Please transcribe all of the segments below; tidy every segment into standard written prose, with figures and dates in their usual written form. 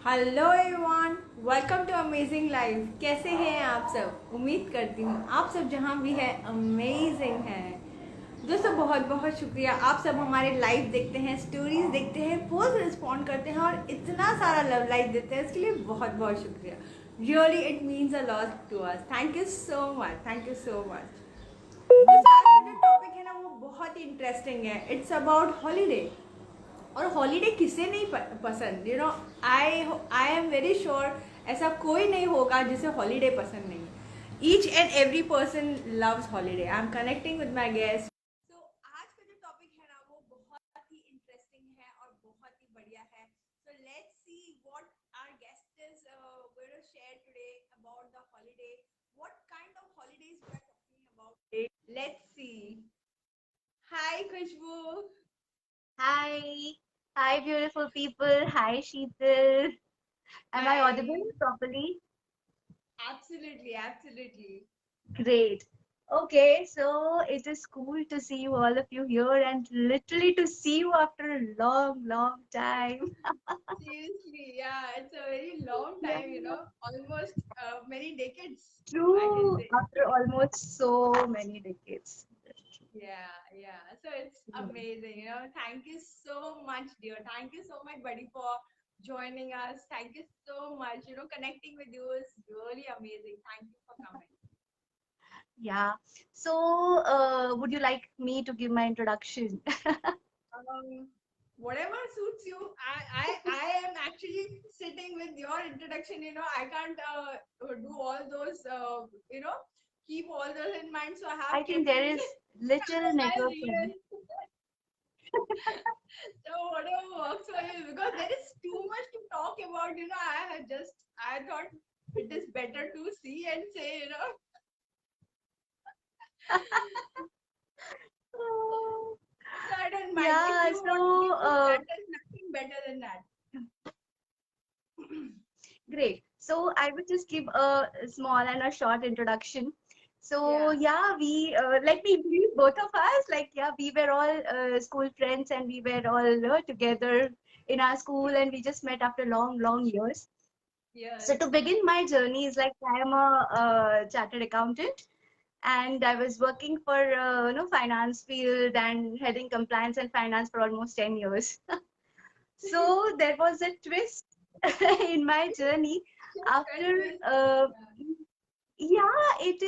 Hello everyone, welcome to amazing life. कैसे हैं आप सब? उम्मीद करती हूँ आप सब जहाँ भी हैं अमेजिंग हैं। दोस्तों, बहुत बहुत शुक्रिया। आप सब हमारे लाइव देखते हैं, स्टोरीज देखते हैं, पोस्ट रिस्पॉन्ड करते हैं और इतना सारा लव लाइक देते हैं। इसके लिए बहुत बहुत शुक्रिया। Really it means a lot to us. Thank you so much, thank you so much. दोस्तों, आज का जो टॉपिक है ना वो बहुत ही इंटरेस्टिंग है। It's about holiday. और हॉलीडे किसे नहीं पसंद, आई एम वेरी श्योर ऐसा कोई नहीं होगा जिसे हॉलीडे पसंद नहीं है। Each and every person loves holiday. I am connecting with my guest. तो आज का जो टॉपिक है ना वो बहुत ही इंटरेस्टिंग है और बहुत ही बढ़िया है। So let's see what our guest is going to share today about the holiday. What kind of holidays we are talking about. Let's see. Hi Khushbu. Hi. Hi, beautiful people. Hi, Sheetal. Am I audible Hi. properly? Absolutely, absolutely. Great. Okay, so it is cool to see you, all of you here, and literally to see you after a long, long time. Seriously, yeah, it's a very long Yeah, time, almost many decades, I can true. say. After almost so many decades. Yeah, yeah. So it's amazing. Thank you so much, dear. Thank you so much, buddy, for joining us. Thank you so much. Connecting with you is really amazing. Thank you for coming. Yeah. So, would you like me to give my introduction? Um, Whatever suits you. I am actually sitting with your introduction. I can't do all those. Keep all those in mind. So I have I think kept there it is little as network real. problem. So whatever works for you, because there is too much to talk about. I thought it is better to see and say. So I don't mind if Yeah, you want to so give me that. There's nothing better than that. great. So I would just give a small and a short introduction. So Yeah. yeah, we let me introduce both of us. Like yeah, we were all school friends and we were all together in our school and we just met after long, long years. So Yes. to begin my journey is like I am a chartered accountant and I was working for finance field and heading compliance and finance for almost 10 years. So there was a twist in my journey Just after twist. yeah, it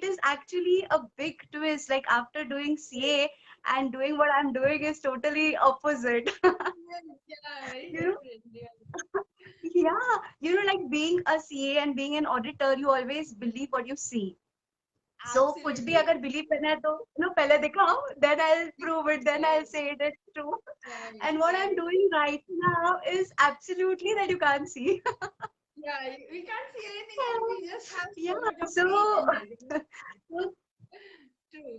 is actually a big twist. Like after doing CA and doing what I'm doing is totally opposite. Yeah, very You know, different. Yeah. yeah, like being a CA and being an auditor, you always believe what you see. So कुछ भी Absolutely. अगर believe करना है तो पहले दिखाओ, then I'll prove it, then I'll Right, say it is true. right, And what I'm right. doing right now is absolutely that you can't see. Yeah, we can't see anything and we just have Yeah, so much of so faith in it. so True.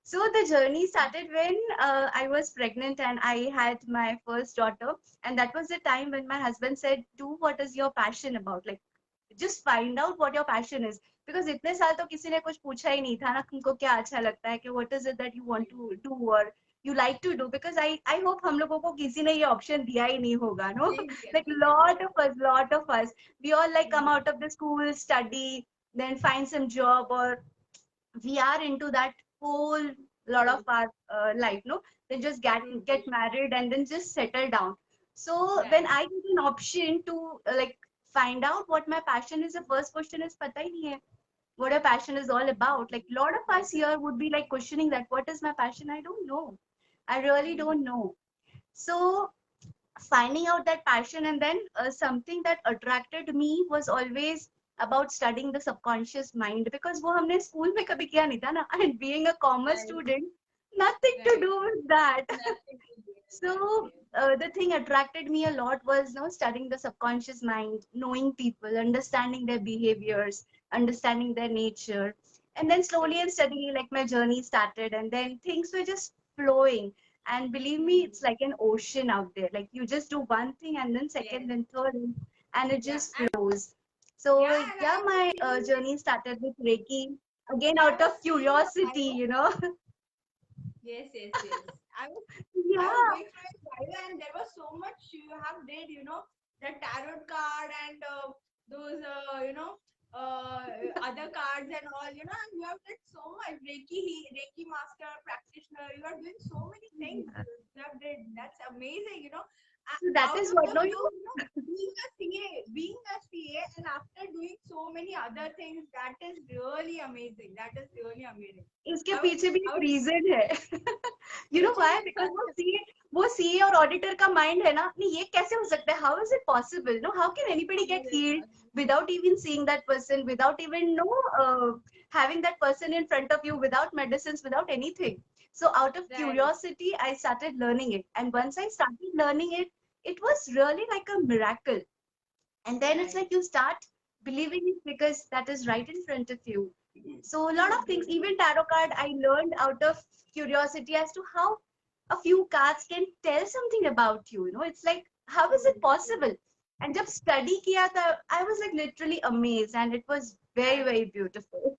so the journey started when I was pregnant and I had my first daughter, and that was the time when my husband said, "Do what is your passion about? Like, just find out what your passion is." Because इतने साल तो किसी ने कुछ पूछा ही नहीं था ना तुमको क्या अच्छा लगता है कि what is it that you want to do or you like to do, because I hope हम लोगों को किसी ने ये option दिया ही नहीं होगा, no? Same here, Like same here. lot of us, we all like come Yeah. out of the school, study, then find some job, or we are into that whole lot of Yes. our life, no? Then just get True, get true. married and then just settle down. So when Right. I get an option to like find out what my passion is, the first question is pata hi nahi hai what a passion is all about. Like a lot of Right. us here would be like questioning that what is my passion, I don't know, I really Mhm. don't know. So finding out that passion, and then something that attracted me was always about studying the subconscious mind, because वो हमने school में कभी किया नहीं था ना, and being a commerce Right, student, nothing to right. do with that. Nothing to do with So that. Yes. the thing attracted me a lot was studying the subconscious mind, knowing people, understanding their behaviors, understanding their nature. And then True. slowly and steadily, like my journey started, and then things were just flowing. And believe me, Hmm. it's like an ocean out there. Like you just do one thing, and then Yes. second, then third, and it Yeah. just And flows. So yeah, and I yeah, have a my feeling that journey started with Reiki again I out was of saying, I curiosity. was. Yes, yes, yes. I was Yeah. going through his bio, and there was so much you have did, the tarot card and those, other cards and all, and you have did so much. Reiki master practitioner. You are doing so many things. You have did. That's amazing. So that Out is of what, the no, blue, being a CA, and after doing so many other things, that is really amazing. That is really amazing. इसके I would, पीछे भी I एक would reason है. You know which why? is Because वो CA और auditor का mind है ना, नहीं ये कैसे हो सकता है? How is it possible? No, how can anybody get healed without even seeing that person, without even having that person in front of you, without medicines, without anything? So out of right, curiosity, I started learning it, and once I started learning it, it was really like a miracle. And then it's right. like you start believing it because that is right in front of you. So a lot True, of things, true. even tarot card, I learned out of curiosity as to how a few cards can tell something about you. It's like, how is it True, true. possible? And जब study किया था, I was like literally amazed, and it was very, Right. very beautiful.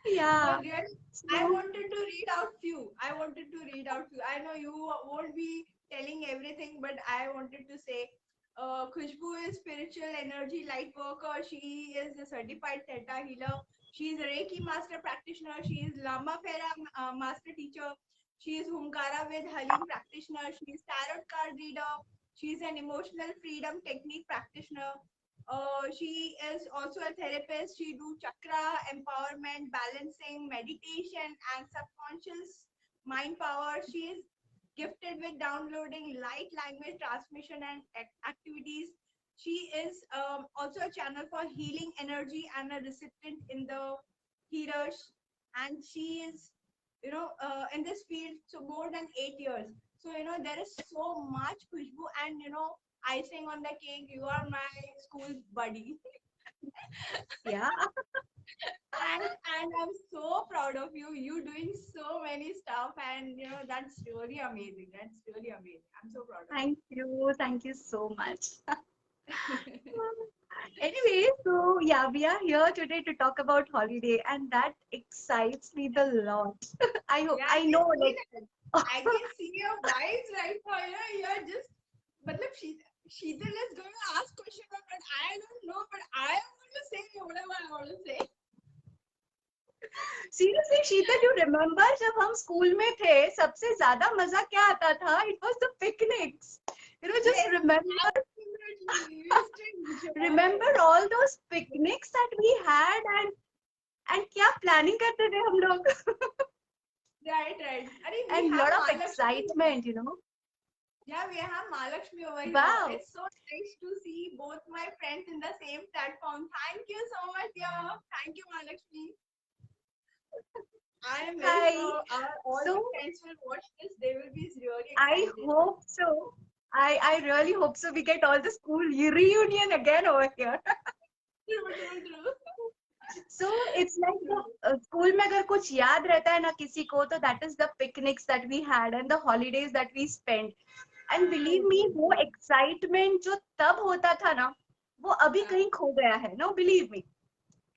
Yeah. But really, I So wanted to read out few. I wanted to read out few. I know you won't be telling everything, but I wanted to say, Khushbu is spiritual energy light worker. She is a certified Theta healer. She is a Reiki master practitioner. She is Lama Fera master teacher. She is Humkara with Halim practitioner. She is tarot card reader. She is an emotional freedom technique practitioner. She is also a therapist. She do chakra empowerment, balancing, meditation, and subconscious mind power. She is gifted with downloading light language transmission and activities. She is also a channel for healing energy and a recipient in the healers. And she is, in this field so more than 8 years. So there is so much Khushbu, and icing on the cake. You are my school buddy, yeah. and I'm so proud of you. You doing so many stuff, and that's really amazing. That's really amazing. I'm so proud of Thank you. Thank you so much. you. Anyway, so yeah, we are here today to talk about holiday, and that excites me the lot. Yeah, I I can know, see like, that. I can see your vibes right now. You're just, but look, Sheetal is going to ask question, but I don't know. But I am going to say whatever I want to say. seriously, Sheetal, you remember जब हम school में थे, सबसे ज्यादा मजा क्या आता था? It was the picnics. Just Yes, remember, absolutely. We used to remember enjoy. all those picnics that we had, and क्या planning करते थे हम लोग? Right, right. I mean, we And have lot of Mahalakshmi. excitement. Yeah, we have Mahalakshmi over here. Wow. It's so nice to see both my friends in the same platform. Thank you so much, dear. Thank you, Mahalakshmi. I am very Hi. sure all the So friends will watch this. They will be really I excited. hope so. I really hope so. We get all the school reunion again over here. True, true, true. So it's like the school में अगर कुछ याद रहता है ना किसी को तो that is the picnics that we had and the holidays that we spent. And believe True, me, true, वो true. excitement जो तब होता था ना, वो अभी Yeah. कहीं खो गया है. No, believe me.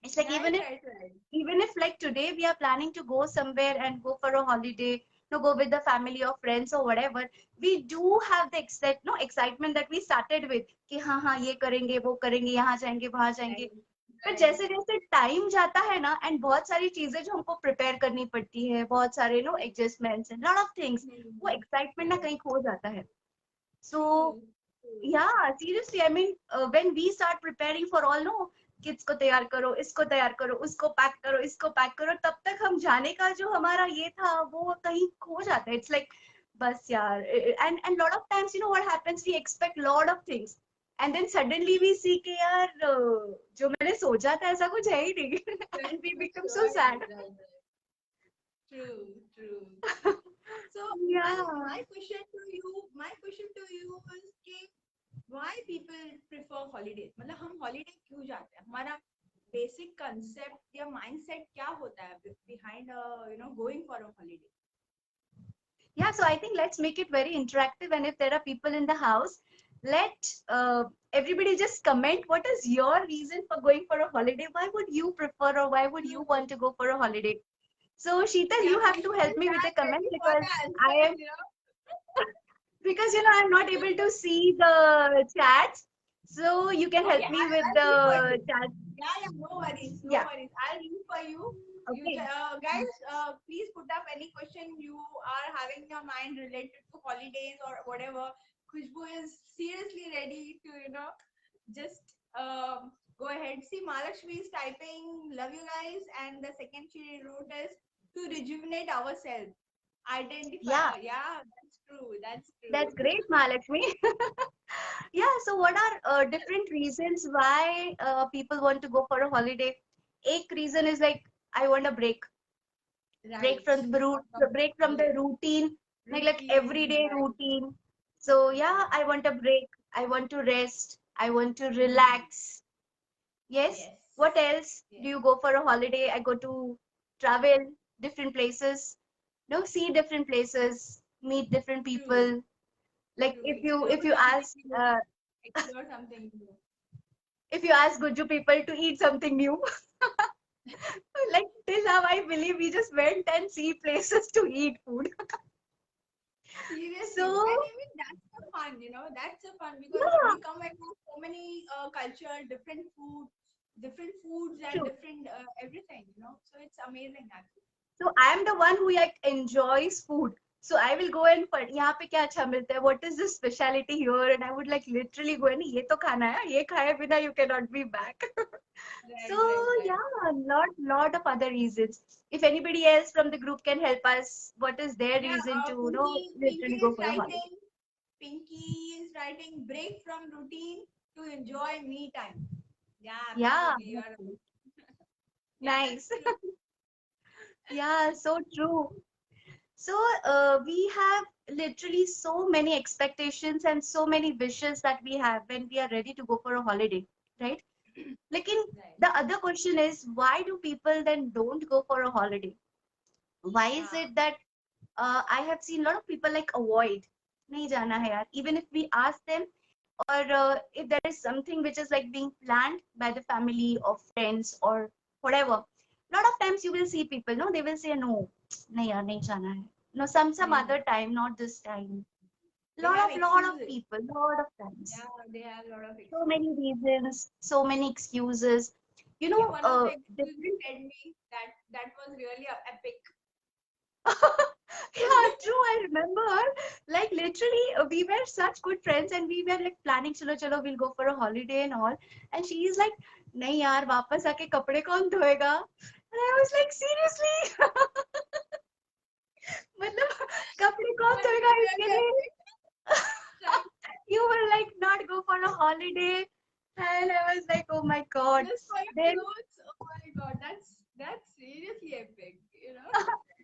It's like Right, right, right. even if like today we are planning to go somewhere and go for a holiday, go with the family or friends or whatever, we do have the excitement that we started with कि हाँ हाँ ये करेंगे वो करेंगे यहाँ जाएंगे वहां जाएंगे. Right, पर right. जैसे जैसे टाइम जाता है ना एंड बहुत सारी चीजें जो हमको प्रिपेयर करनी पड़ती है, बहुत सारे adjustments and lot of things, वो एक्साइटमेंट ना Right. कहीं खो जाता है. सो True, true. yeah, seriously, I mean, when we start preparing for all, no, kids को तैयार करो, इसको तैयार करो, उसको पैक करो, इसको पैक करो, तब तक हम जाने का जो हमारा ये था वो कहीं खो जाता है. It's like बस यार. And lot of times, what happens, we expect lot of things, and then suddenly we see कि यार जो मैंने सोचा था ऐसा कुछ है ही नहीं. And we become so Sure, sad. right, right. True, true. So Yeah. my question to you is कि why people prefer holidays? मतलब हम holiday क्यों जाते हैं? हमारा basic concept या mindset क्या होता है behind going for a holiday? Yeah, so I think let's make it very interactive. And if there are people in the house, let everybody just comment what is your reason for going for a holiday? Why would you prefer or why would you want to go for a holiday? So Sheetal, you have to help me with the comment because I am I'm not able to see the chat. So you can help Okay, me with I'll read for the you. chat. Yeah, no worries, no Yeah. worries. I'll read for you. Okay. Guys, please put up any question you are having in your mind related to holidays or whatever. Khushbu is seriously ready to, just go ahead. See, Malakshmi is typing, love you guys. And the second she wrote is to rejuvenate ourselves. Yeah, Identify. Yeah, that's true. That's that's true. great, Mahalakshmi. Yeah. So what are different reasons why people want to go for a holiday? Ek reason is like I want a break Right. from the break from the Yes. routine, like Routine, everyday right. routine. So yeah, I want a break. I want to rest. I want to relax. Yes. Yes. What else do Yes. you go for a holiday? I go to travel different places. No, see different places, meet different True. people. Like True. if you ask Explore something new. if you ask Guju people to eat something new, like till now I believe we just went and see places to eat food. Seriously. So And even that's the fun, that's the fun because yeah, we come across so many culture, different foods and true. different everything, So it's amazing actually. So I am the one who like enjoys food. So I will go and यहाँ पे क्या अच्छा मिलता है? What is the speciality here? And I would like literally go and ये तो खाना है, ये खाए बिना you cannot be back. So Right, right, right. yeah, lot of other reasons. If anybody else from the group can help us, what is their Yeah, reason to Pinky literally is go for a holiday? writing. Pinky is writing break from routine to enjoy me time. Yeah, Yeah, absolutely. You are. okay. Yeah, that's Nice. true. Yeah, so true. So we have literally so many expectations and so many wishes that we have when we are ready to go for a holiday, right? Like in Right. the other question is why do people then don't go for a holiday? Why is Yeah. it that I have seen a lot of people like avoid nahi jana hai yaar, even if we ask them or if there is something which is like being planned by the family or friends or whatever. A lot of times you will see people, no, they will say no, nahi yaar, nahi jana hai. No, some नहीं other जाना. time, not this time. They have Lot of excuses. people, lot of times. Yeah, they have a lot of So many excuses. reasons, so many excuses. You Okay, know, one of the excuses you different. said me that was really epic. Yeah, true. I remember, like literally, we were such good friends, and we were like planning, chalo chalo, we'll go for a holiday and all. And she is like, नहीं यार, वापस आके कपड़े कौन धोएगा? And I was like, seriously, मतलब कपड़े कौन That धोएगा was इसके really लिए? epic. Right. You were like, not go for a holiday, and I was like, oh my God. Just for your Then clothes. Oh my god, that's seriously epic,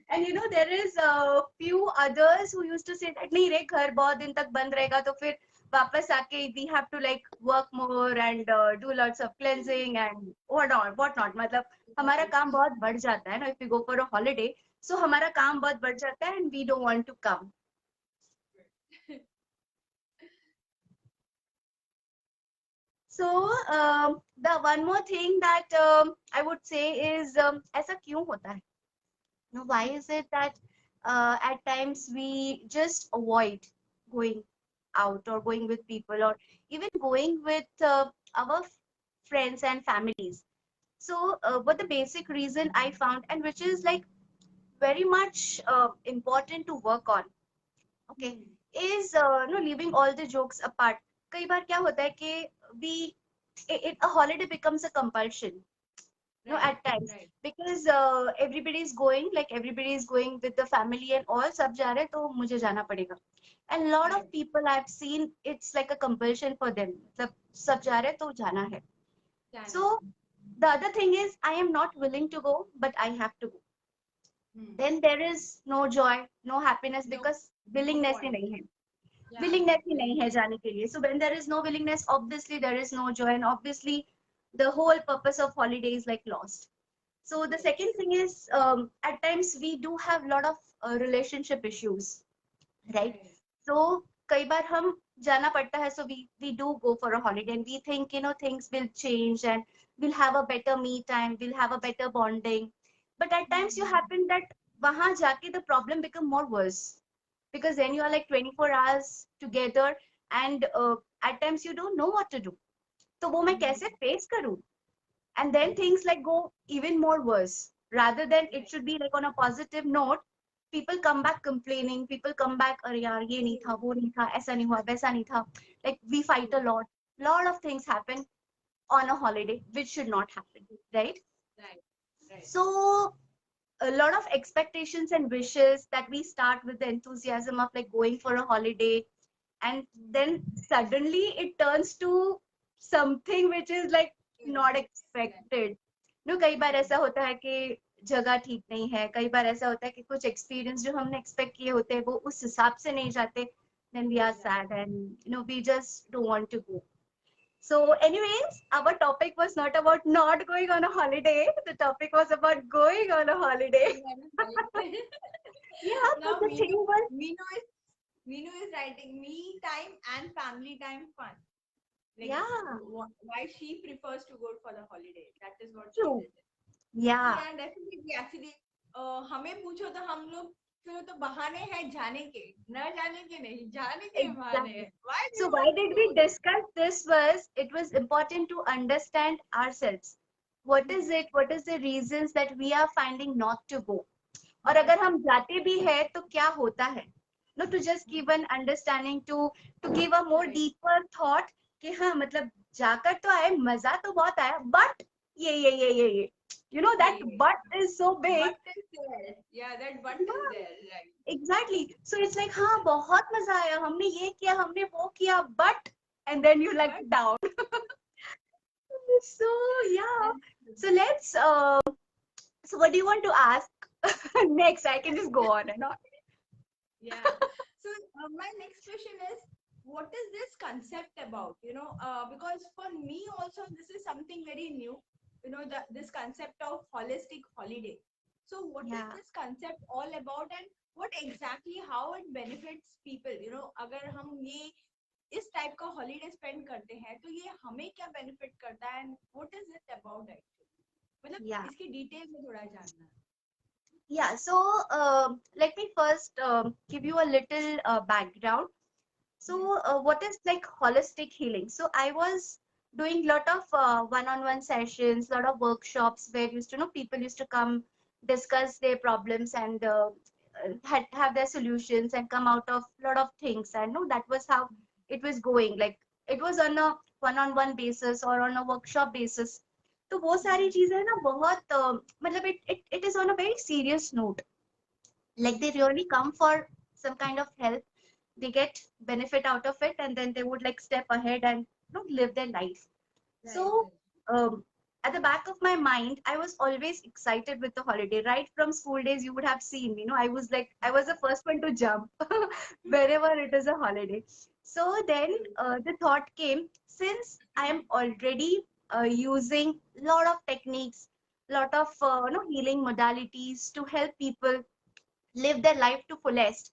and there is a few others who used to say that नहीं रे घर बहुत दिन तक बंद रहेगा तो फिर वापस आके we have to like work more and do lots of cleansing and what not मतलब हमारा Right. काम बहुत बढ़ जाता है ना if we go for a holiday so हमारा काम बहुत बढ़ जाता है and we don't want to come. So the one more thing that I would say is ऐसा क्यों होता है? Now, why is it that at times we just avoid going out or going with people or even going with our friends and families? So, what the basic reason I found, and which is like very much important to work on, okay, is no leaving all the jokes apart. कई बार क्या होता है कि we a holiday becomes a compulsion, no, Right. at times Right. because everybody is going with the family and all सब जा रहे हैं तो मुझे जाना पड़ेगा. And lot of Right. people I've seen it's like a compulsion for them. मतलब सब जा रहे हैं तो जाना है. China. So the other thing is I am not willing to go but I have to go. Hmm. Then there is no joy, no happiness No, because no willingness he point. नहीं है. Yeah, Willingness ही very नहीं है true. जाने के लिए. So when there is no willingness, obviously there is no joy and obviously the whole purpose of holiday is like lost. So the Yes. second thing is at times we do have a lot of relationship issues, right? Right. So कई बार हम जाना पड़ता है so we do go for a holiday and we think things will change and we'll have a better me time, we'll have a better bonding. but at times you happen that wahan jaake the problem become more worse, because then you are like 24 hours together, and at times you don't know what to do. तो वो मैं कैसे face करूं? And then things like go even more worse, rather than it should be like on a positive note. People come back complaining, people come back, अरे यार ये नहीं था, वो नहीं था, ऐसा नहीं हुआ, वैसा नहीं था. Like we fight a lot of things happen on a holiday which should not happen, right? Right. So a lot of expectations and wishes that we start with the enthusiasm of like going for a holiday, and then suddenly it turns to something which is like not expected. No कई बार ऐसा होता है कि जगह ठीक नहीं है, कई बार ऐसा होता है कि कुछ एक्सपीरियंस जो हमने एक्सपेक्ट किए होते हैं वो उस हिसाब से नहीं जाते, then we are sad and we just don't want to go. So anyways, our topic was not about not going on a holiday, the topic was about going on a holiday. Yeah, Now but the thing was, Minu is writing me time and family time fun. Like, yeah, why she prefers to go for the holiday. That is what true. she did. Yeah, Yeah, definitely. Actually, हमें पूछो तो हम लोग फिर तो बहाने हैं जाने के, न जाने के नहीं, जाने के बहाने exactly. हैं. Why do So you why want to did go? we discuss this was it was important to understand ourselves. What is it? What is the reasons that we are finding not to go? और अगर हम जाते भी हैं तो क्या होता है? No, to just give an understanding, to give a more Right. deeper thought कि हाँ मतलब जाकर तो आए, मजा तो बहुत आया, but ये that Yeah. but is so big. But is there. Yeah, that but is Yeah, there. Right. exactly. So it's like हाँ बहुत मजा आया, हमने ये किया, हमने वो किया, but and then you like But down. So yeah. that's So let's so what do you want to ask next? I can just go on and on. yeah. So my next question is, what is this concept about? Because for me also this is something very new. This concept of holistic holiday. So what is Yeah. this concept all about, and what exactly how it benefits people? अगर हम ये इस type का holiday spend करते हैं तो ये हमें क्या बेनिफिट करता है, and what is it about actually, मतलब Yeah. इसकी डिटेल में थोड़ा जानना है. Yeah, so let me first give you a little background. So, what is like holistic healing? So, I was doing lot of one-on-one sessions, lot of workshops where used to know people used to come discuss their problems and have their solutions and come out of lot of things. And no, that was how it was going. Like it was on a one-on-one basis or on a workshop basis. तो वो सारी चीजें ना बहुत मतलब it is on a very serious note. Like they really come for some kind of help, they get benefit out of it, and then they would like step ahead and live their life. So um, at the back of my mind, I was always excited with the holiday. Right from school days, you would have seen, I was like, I was the first one to jump wherever it is a holiday. So then the thought came, since I am already using lot of techniques, lot of healing modalities to help people live their life to fullest.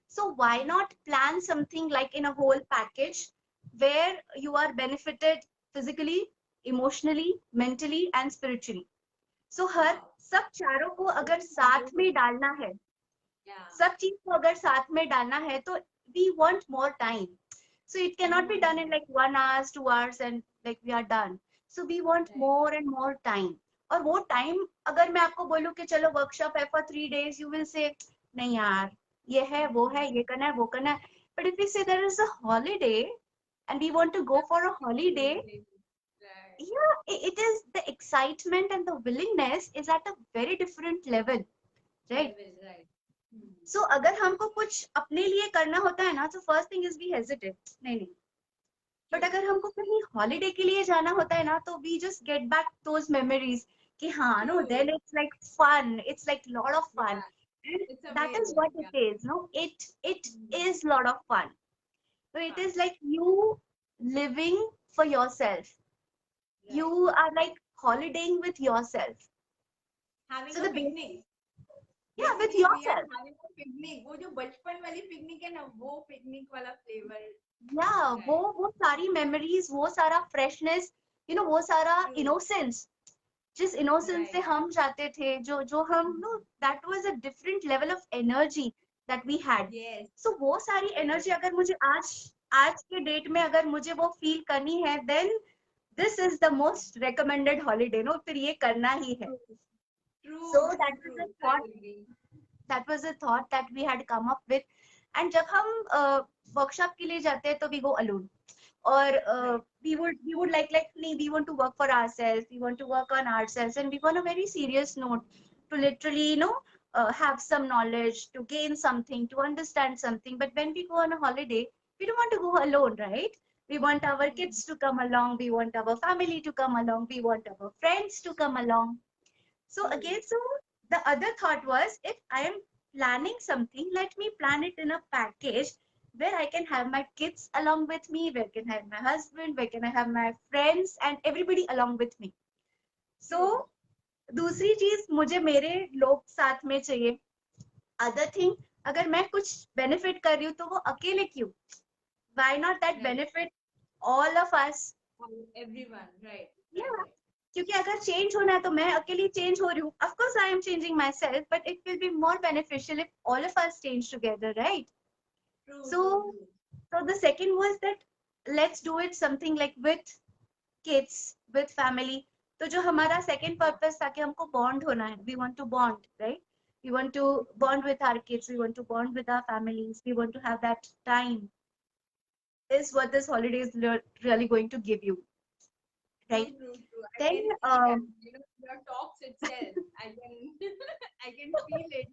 So why not plan something like in a whole package where you are benefited physically, emotionally, mentally and spiritually. So हर सब चारों को अगर साथ में डालना है, सब चीज को अगर साथ में डालना है तो we want more time. So it cannot be done in like 1 hour, 2 hours and like we are done. So we want more and more time. और वो टाइम अगर मैं आपको बोलूं कि चलो वर्कशॉप है for 3 days, you will say नहीं यार ये है वो है ये करना है वो करना है. But if we say there is a holiday and we want to go for a holiday, yeah, it is the excitement and the willingness is at a very different level, right? So अगर हमको कुछ अपने लिए करना होता है ना, तो first thing is we hesitate. नहीं. But अगर हमको कहीं holiday के लिए जाना होता है ना, तो we just get back those memories कि हाँ, no, then it's like fun. It's like lot of fun. And that is what it is, no? It is lot of fun. So it is like you living for yourself. You are like holidaying with yourself. Having So a the picnic. Yeah, with Basically, we are yourself. having a picnic. वो जो बचपन वाली picnic है ना, वो picnic वाला flavour. Yeah, वो सारी memories, वो सारा freshness, वो सारा innocence. जिस इनोसेंस से Right. हम जाते थे, जो हम no, that was a different level of energy that we had. Yes. So वो सारी Yes. एनर्जी अगर मुझे आज आज के डेट में अगर मुझे वो फील करनी है, then this is the most recommended holiday. No, फिर ये करना ही है. True. So True. True. That was a True. I thought, agree. that was a thought that we had come up with. And जब हम workshop के लिए जाते हैं तो we go alone. Or Right. we would like nee, we want to work for ourselves, we want to work on ourselves, and we go on a very serious note to literally, have some knowledge, to gain something, to understand something. But when we go on a holiday, we don't want to go alone, right? We want our Mm. kids to come along, we want our family to come along, we want our friends to come along. So True. again, so the other thought was, if I am planning something, let me plan it in a package where I can have my kids along with me, where can I have my husband, where can I have my friends and everybody along with me. True. So दूसरी चीज, मुझे मेरे लोग साथ में चाहिए. Other thing, अगर मैं कुछ बेनिफिट कर रही हूँ तो वो अकेले क्यों? Why not that Right. benefit all of us? Everyone. Right. Right. Yeah. Right. क्योंकि अगर चेंज होना है तो मैं अकेली चेंज हो रही हूँ. Of course I am changing myself, but it will be more beneficial if all of us change together, right? True. So True. True. so the second was that let's do it something like with kids, with family. तो जो हमारा second purpose था कि हमको bond होना है, we want to bond, right? We want to bond with our kids, we want to bond with our families, we want to have that time, is what this holiday is really going to give you, True, right? true, true. I Then can see that. Your talks itself. I can, I can feel it.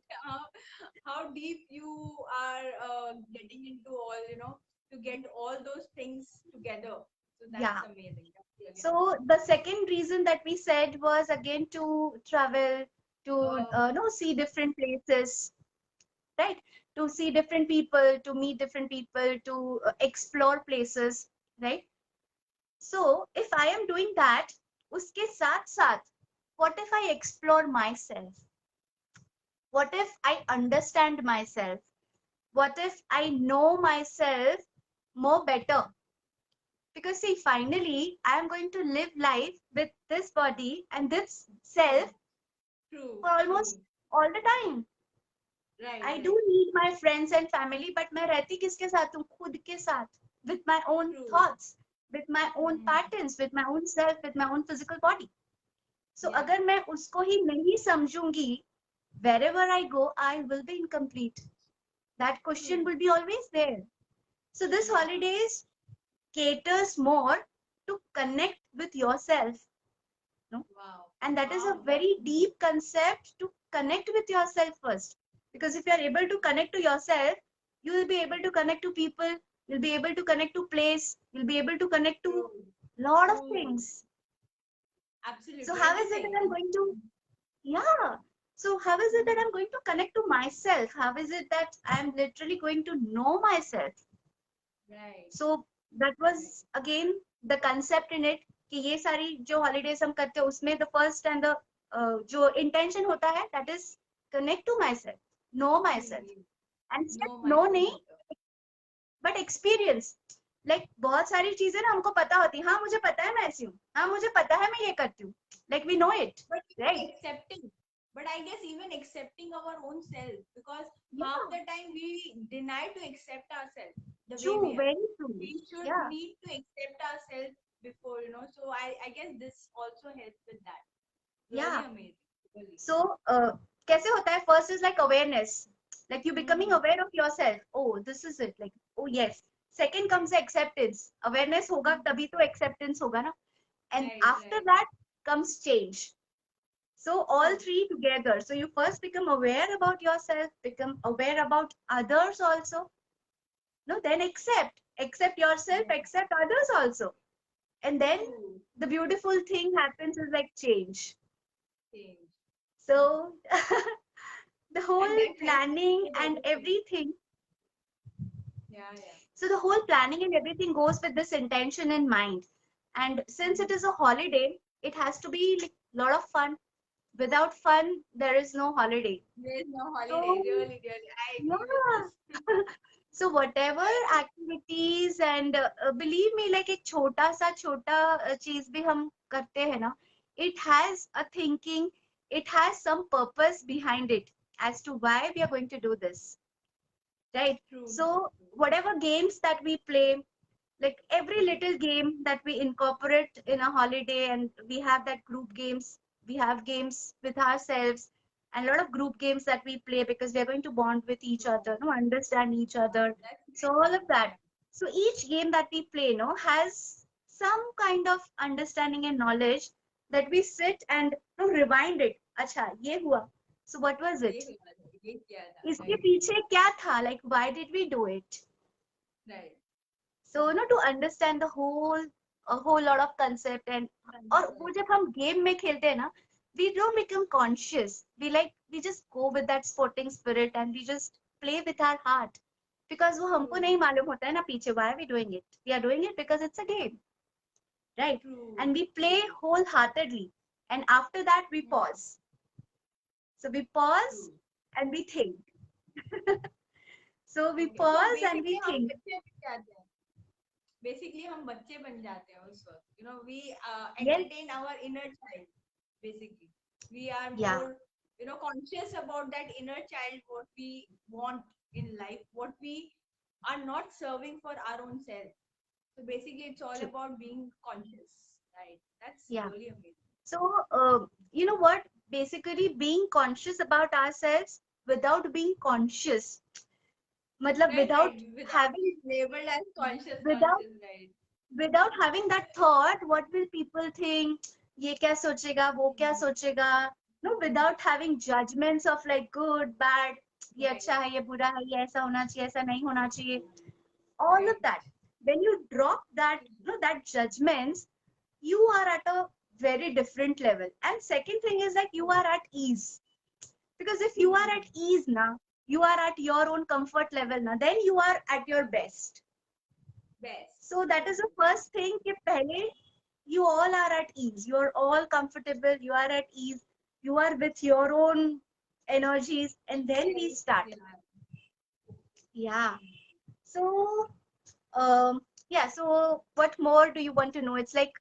How deep you are getting into all, to get all those things together. So that's yeah. amazing. That's really So the second reason that we said was again to travel, to amazing. see different places, right? To see different people, to meet different people, to explore places, right? So if I am doing that, uske saath saath, what if I explore myself? What if I understand myself? What if I know myself more better? Because see, finally, I am going to live life with this body and this self True, for almost true. all the time. Right, I do right. need my friends and family, but मैं रहती किसके साथ हूँ? खुद के साथ, with my own True. thoughts, with my own Hmm. patterns, with my own self, with my own physical body. So Yeah. अगर मैं उसको ही नहीं समझूंगी, wherever I go, I will be incomplete. That question True. will be always there. So this Yeah. holidays caters more to connect with yourself, no? Wow. And that is a Wow. That's very deep concept, to connect with yourself first. Because if you are able to connect to yourself, you will be able to connect to people, you'll be able to connect to place, you'll be able to connect to true. lot of True. things. So Absolutely. how is it that I'm Everything. going to, yeah. So how is it that I'm going to connect to myself? How is it that I'm literally going to know myself? Right. So that was again the concept in it, कि ये सारी जो holidays हम करते हैं उसमें the first and the जो intention होता है, that is connect to myself, know myself, Indeed. and सिर्फ Know know myself नहीं, better. but experience. Like बहुत सारी चीजें ना हमको पता होती है, हाँ मुझे पता है मैं ऐसी हूँ, हाँ मुझे पता है मैं ये करती हूँ, like we know it, But even right? accepting. But I guess even accepting our own self, because half Yeah, the time we deny to accept ourselves the way true, we are. very true. We should Yeah, need to accept ourselves before, So I guess this also helps with that. Really yeah. amazing. Really. So कैसे होता है? First is like awareness, like you becoming Hmm. aware of yourself. Oh, this is it. Like, oh yes. Second comes the acceptance. Awareness होगा तभी तो acceptance होगा ना. And Right, after right. that comes change. So all True. three together. So you first become aware about yourself, become aware about others also. No, then accept yourself, Yeah. accept others also. And then True. the beautiful thing happens is like change. Change. So the And whole that helps planning with and everything. everything, Yeah, yeah. so the whole planning and everything goes with this intention in mind. And since it is a holiday, it has to be like a lot of fun. Without fun, there is no holiday. There is no holiday. So Really, really. I agree with yeah. this. So whatever activities, and believe me, like एक छोटा सा छोटा चीज भी हम करते हैं ना, it has a thinking, it has some purpose behind it as to why we are going to do this, right? True, So true, true. whatever games that we play, like every little game that we incorporate in a holiday, and we have that group games, we have games with ourselves, and a lot of group games that we play because we're going to bond with each other, no, understand each other. That's So very all of true. that. So each game that we play, no, has some kind of understanding and knowledge that we sit and, no, rewind it. Acha, ye hua. So what was ये it? हुआ था, ये किया था, इसके right, पीछे क्या था? Like, why did we do it? right. So, to understand the whole, a whole lot of concept, and और वो Concept. जब हम game में खेलते हैं ना, we don't become conscious. We just go with that sporting spirit and we just play with our heart. Because वो हमको True, नहीं मालूम होता है ना पीछे, why are we doing it? We are doing it because it's a game, right? true, And we play true. wholeheartedly. And after that, we Hmm, pause. So we pause true. and we think. So we Okay, so pause and basically we हम think. बच्चे बन जाते हैं. Basically हम बच्चे बन जाते हैं उस वक्त. We Yes, entertain our inner child. Basically, we are yeah, more conscious about that inner child, what we want in life, what we are not serving for our own self. So basically, it's all true. about being conscious, right? That's Yeah. really amazing. So, you know what? Basically, being conscious about ourselves without being conscious, matlab Right, without right. Without having, being labeled as conscious, without conscious, right? without having that thought, what will people think? ये क्या सोचेगा, वो क्या सोचेगा? No, without having judgments of like good, bad, ये Right, अच्छा है, ये बुरा है, ये ऐसा होना चाहिए, ऐसा नहीं होना चाहिए. All of right. that. When you drop that, that judgments, you are at a very different level. And second thing is like you are at ease. Because if you are Hmm. at ease now, you are at your own comfort level now, then you are at your best. Best. So that is the first thing कि पहले you all are at ease. You are all comfortable. You are at ease. You are with your own energies, and then we Self, start. yeah. Yeah. So yeah. So what more do you want to know? It's like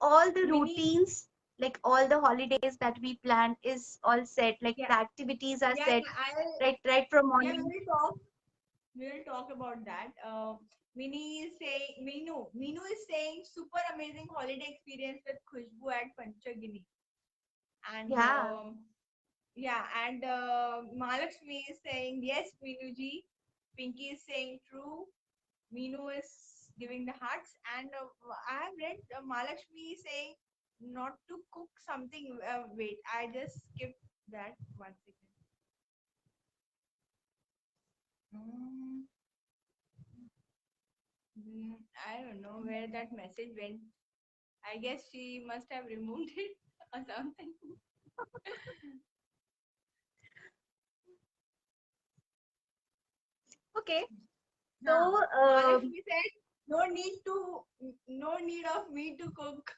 all the Mini, routines, like all the holidays that we plan is all set. Like yeah, the activities are yeah, set, yeah. I'll, right from yeah, we morning. will talk. We will talk about that. Mini is saying, Minu is saying, super amazing holiday experience with Khushbu at Panchagini. And Yeah. yeah, and Mahalakshmi is saying, yes, Minuji. Pinky is saying, true. Minu is giving the hearts. And I have read Mahalakshmi saying, not to cook something. Wait, I just skipped that 1 second. Mm, I don't know where that message went. I guess she must have removed it or something. Okay. Huh. So Mahalakshmi said, no need of me to cook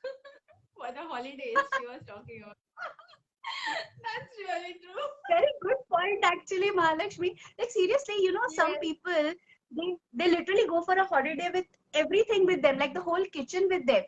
for the holidays she was talking about. That's really true. very good point actually, Mahalakshmi. Like seriously, some Yes. people, they literally go for a holiday with everything with them, like the whole kitchen with them.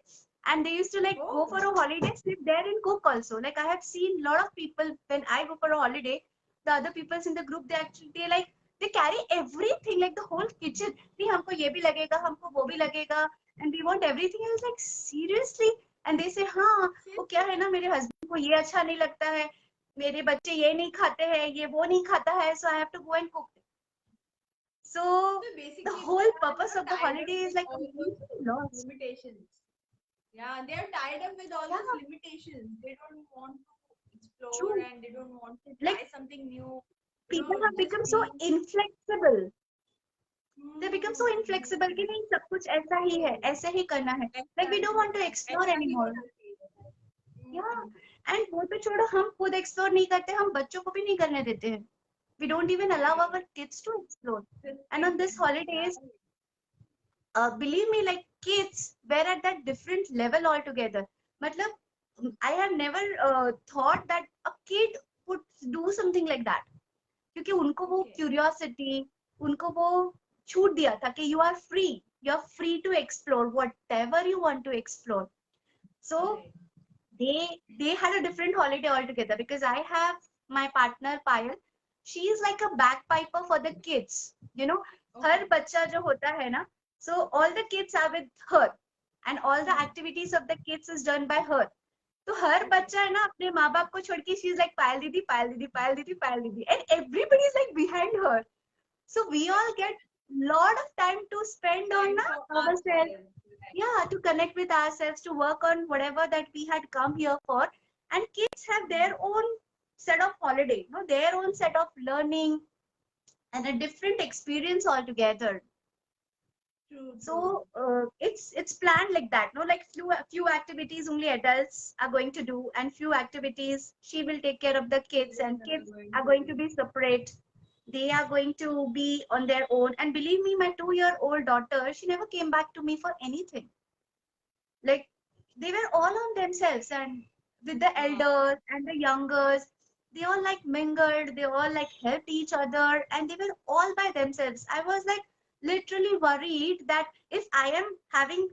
And they used to like go for Oh, a holiday, sit there and cook also. Like I have seen a lot of people when I go for a holiday, the other peoples in the group, they carry everything, like the whole kitchen. नहीं हमको ये भी लगेगा, हमको वो भी लगेगा, and we want everything. I was like seriously, and they say हाँ वो क्या है ना, मेरे husband को ये अच्छा नहीं लगता है, मेरे बच्चे ये नहीं खाते हैं, ये वो नहीं खाता है, so I have to go and cook. So so the basically they whole are purpose of the tied up holiday is with like all those completely lost. limitations. Yeah, they are tied up with all Yeah, those limitations. They don't want to explore true. and they don't want to Like try something new. people have Just become so being. inflexible. They become so inflexible कि Hmm. नहीं सब कुछ ऐसा ही है, ऐसे ही करना है. ऐसा Like we don't he want to explore ऐसा ही anymore. होना चाहिए. Yeah. Hmm. And वो तो छोड़ो, हम खुद explore नहीं करते, हम बच्चों को भी नहीं करने देते हैं. We don't even allow Right. our kids to explore. And on Restrict this them. Yeah. holidays, believe me, like kids were at that different level altogether. Matlab, I have never thought that a kid would do something like that. क्योंकि उनको वो Okay. curiosity, उनको वो छूट दिया था कि you are free to explore whatever you want to explore. So Right. they had a different holiday altogether, because I have my partner Payal. She is like a bagpiper for the kids. You know, Okay. her bacha jo hota hai na, so all the kids are with her, and all the activities of the kids is done by her. तो हर बच्चा है ना अपने माँ बाप को छोड़ के शी इज लाइक पायल दीदी पायल दीदी पायल दीदी पायल दीदी, and everybody is like behind her. So we all get lot of time to spend on Time for ourselves. ourselves. Right. Yeah, to connect with ourselves, to work on whatever that we had come here for. And kids have their own set of holiday, no, their own set of learning and a different experience altogether. True, true. So it's planned like that, no, like few activities only adults are going to do, and few activities she will take care of the kids, and kids are going to be separate. They are going to be on their own. And believe me, my 2-year-old daughter, she never came back to me for anything. Like, they were all on themselves, and with the elders and the youngers, they all like mingled, they all like helped each other, and they were all by themselves. I was like literally worried that if I am having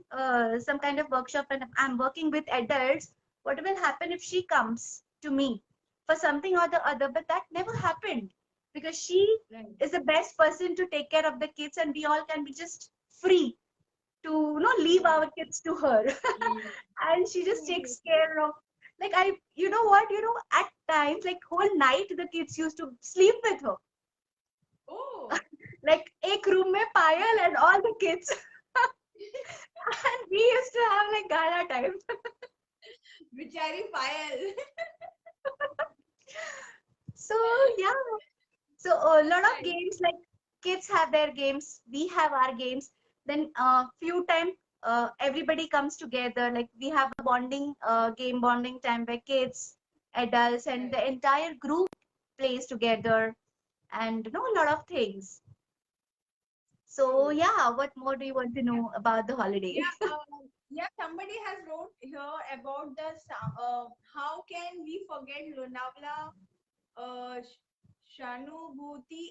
some kind of workshop and I'm working with adults, what will happen if she comes to me for something or the other? But that never happened, because she Right. is the best person to take care of the kids, and we all can be just free to, you know, leave our kids to her. And she just takes care of, like, I, you know what, you know, at times, like, whole night the kids used to sleep with her. Oh, Like, ek room mein Payal and all the kids. And we used to have like gala time. Bichari Payal. So yeah, so a lot of games, like kids have their games, we have our games. Then few time everybody comes together. Like, we have a bonding game bonding time where kids, adults, and the entire group plays together, and you know, a lot of things. So True. yeah, what more do you want to know about the holiday? Yeah, yeah. Somebody has wrote here about the how can we forget Lonavala, Shanubhuti,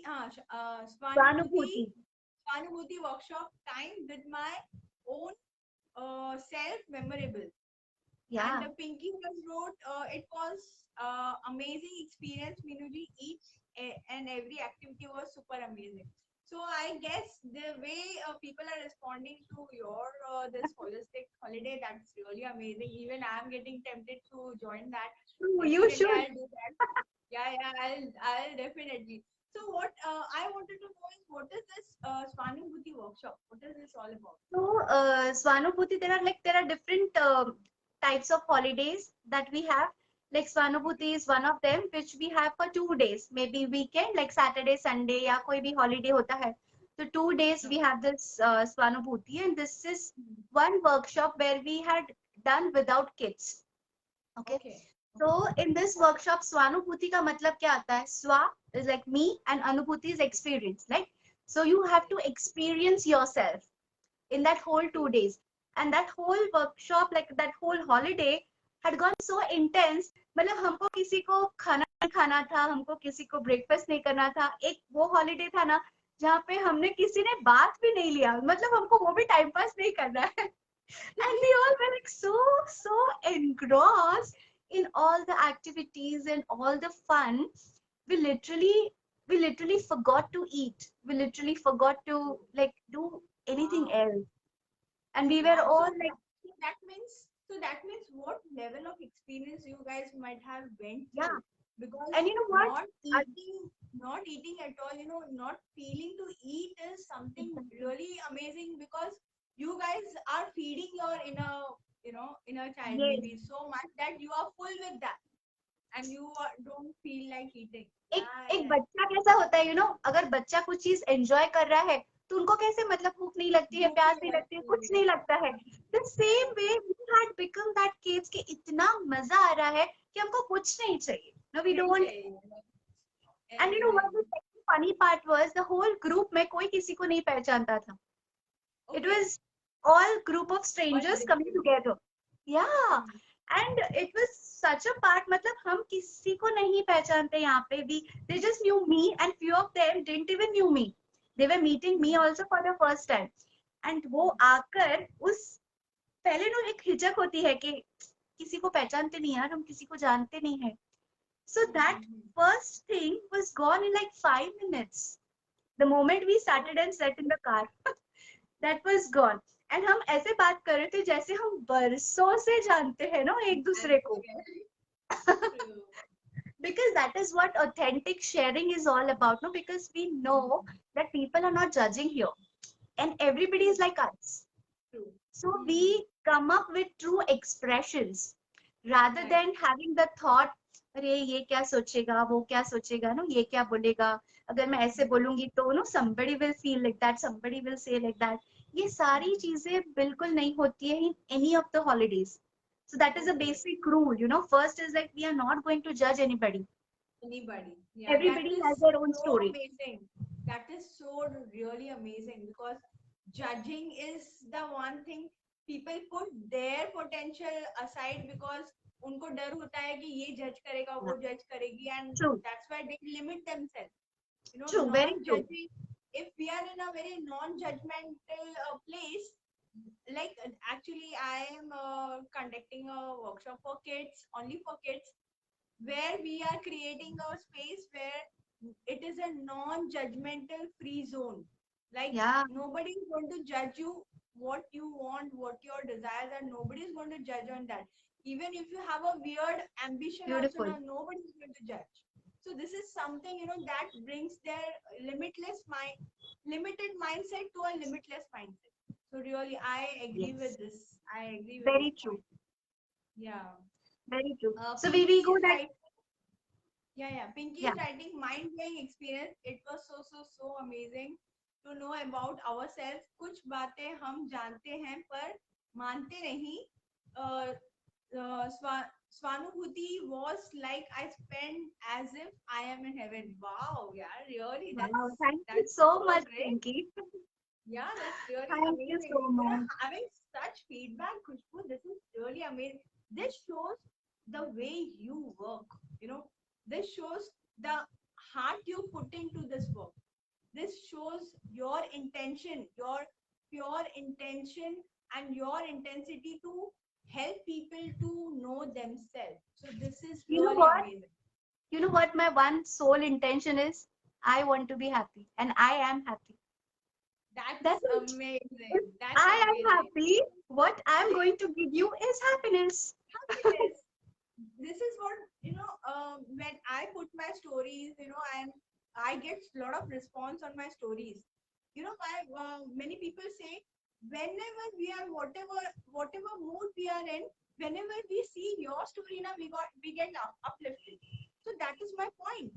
Swanubhuti. Swanubhuti workshop time with my own self memorable. And Yeah. Pinky has wrote, it was amazing experience, Minuji. Each and every activity was super amazing. So I guess the way people are responding to your this holistic holiday, that's really amazing. Even I'm getting tempted to join that. True, you Definitely, should. I'll do that. Yeah, yeah, I'll definitely. So what I wanted to know is, what is this Swanubhuti workshop? What is this all about? So, Swanubhuti, there are different types of holidays that we have. Like, Swanubhuti is one of them, which we have for 2 days, maybe weekend, like Saturday, Sunday, या कोई भी holiday होता है. So 2 days we have this Swanubhuti, and this is one workshop where we had done without kids. Okay. Okay. So in this workshop, Swanubhuti का मतलब क्या आता है? Swa is like me, and Anubhuti is experience. Like, so you have to experience yourself in that whole 2 days. And that whole workshop, like that whole holiday, had gone so intense. मतलब हमको किसी को खाना नहीं खाना था, हमको किसी को ब्रेकफास्ट नहीं करना था. एक वो हॉलीडे था ना जहाँ पे हमने किसी ने बात भी नहीं लिया, मतलब हमको वो भी टाइम पास नहीं करना है. And we all were like so engrossed in all the activities and all the fun. We literally forgot to eat. We literally forgot to like do anything Wow. else. And we were Wow. all So like, that means what level of experience you guys might have went yeah. through, because And you know what? not eating at all, not feeling to eat is something really amazing, because you guys are feeding your inner child Yes. maybe so much that you are full with that, and you don't feel like eating. एक बच्चा कैसा होता है, अगर बच्चा कुछ चीज enjoy कर रहा है तो उनको कैसे, मतलब भूख नहीं लगती है, भूख प्यास नहीं नहीं लगती है, लगती कुछ नहीं लगता है. The same way we had become that kids कि इतना मजा आ रहा है कि हमको कुछ नहीं चाहिए. No we don't. And you know what the funny part was, the whole group में कोई किसी को नहीं पहचानता था. It was all group of strangers coming together. Yeah. And it was such a part, मतलब हम किसी को नहीं पहचानते यहाँ पे भी. They just knew me, and few of them didn't even knew me. They were meeting me also for the first time. And वो आकर उस पहले ना एक हिचक होती है कि किसी को पहचानते नहीं यार, हम किसी को जानते नहीं है. So that first thing was gone in like 5 minutes. The moment we started and sat in the car, that was gone. And हम ऐसे बात कर रहे थे जैसे हम बरसों से जानते हैं ना एक दूसरे को. True. Because that is what authentic sharing is all about, no? Because we know that people are not judging here, and everybody is like us. True. So we come up with true expressions rather Right. than having the thought, अरे ये क्या सोचेगा, वो क्या सोचेगा, no? ये क्या बोलेगा, अगर मैं ऐसे बोलूंगी तो no, somebody will feel like that, somebody will say like that. ये सारी चीजें बिल्कुल नहीं होती है in any of the holidays. So that is a basic rule, you know. First is like we are not going to judge anybody. Anybody. Yeah, that Everybody is has their own so story. amazing. That is so really amazing because judging is the one thing people put their potential aside because उनको डर होता है कि ये जज करेगा वो जज करेगी and True. that's why they limit themselves. You know, True, very true. non-judging. If we are in a very non-judgmental place, like actually I am conducting a workshop for kids, only for kids, where we are creating a space where it is a non-judgmental free zone. Like Yeah. nobody is going to judge you what you want, what your desires are. Nobody is going to judge on that. Even if you have a weird ambition, Beautiful. also nobody is going to judge. So this is something that brings their limited mindset to a limitless mindset. So really, I agree Yes. with this. I agree with Very this true. point. Yeah. Very true. So Pinky we go is that. right. Yeah. Pinky Yeah. is writing mind-blowing experience. It was so amazing to know about ourselves. कुछ बातें हम जानते हैं पर मानते नहीं. Uh, Swaनुभूति was like I spent as if I am in heaven. Wow, yeah, really, Wow. that's Thank you that's so so much, great. Pinky. Yeah, that's really Thank you amazing. so much. Having such feedback, Khushbu, this is really amazing. This shows the way you work. This shows the heart you put into this work. This shows your intention, your pure intention, and your intensity to help people to know themselves. So this is You know really what? amazing. You know what my one sole intention is? I want to be happy, and I am happy. That's That's it. amazing. If That's I am amazing. happy, what I'm going to give you is happiness. Happiness. This is what when I put my stories, and I get a lot of response on my stories. Many people say whenever we are whatever mood we are in, whenever we see your story, now we get uplifted. So that is my point.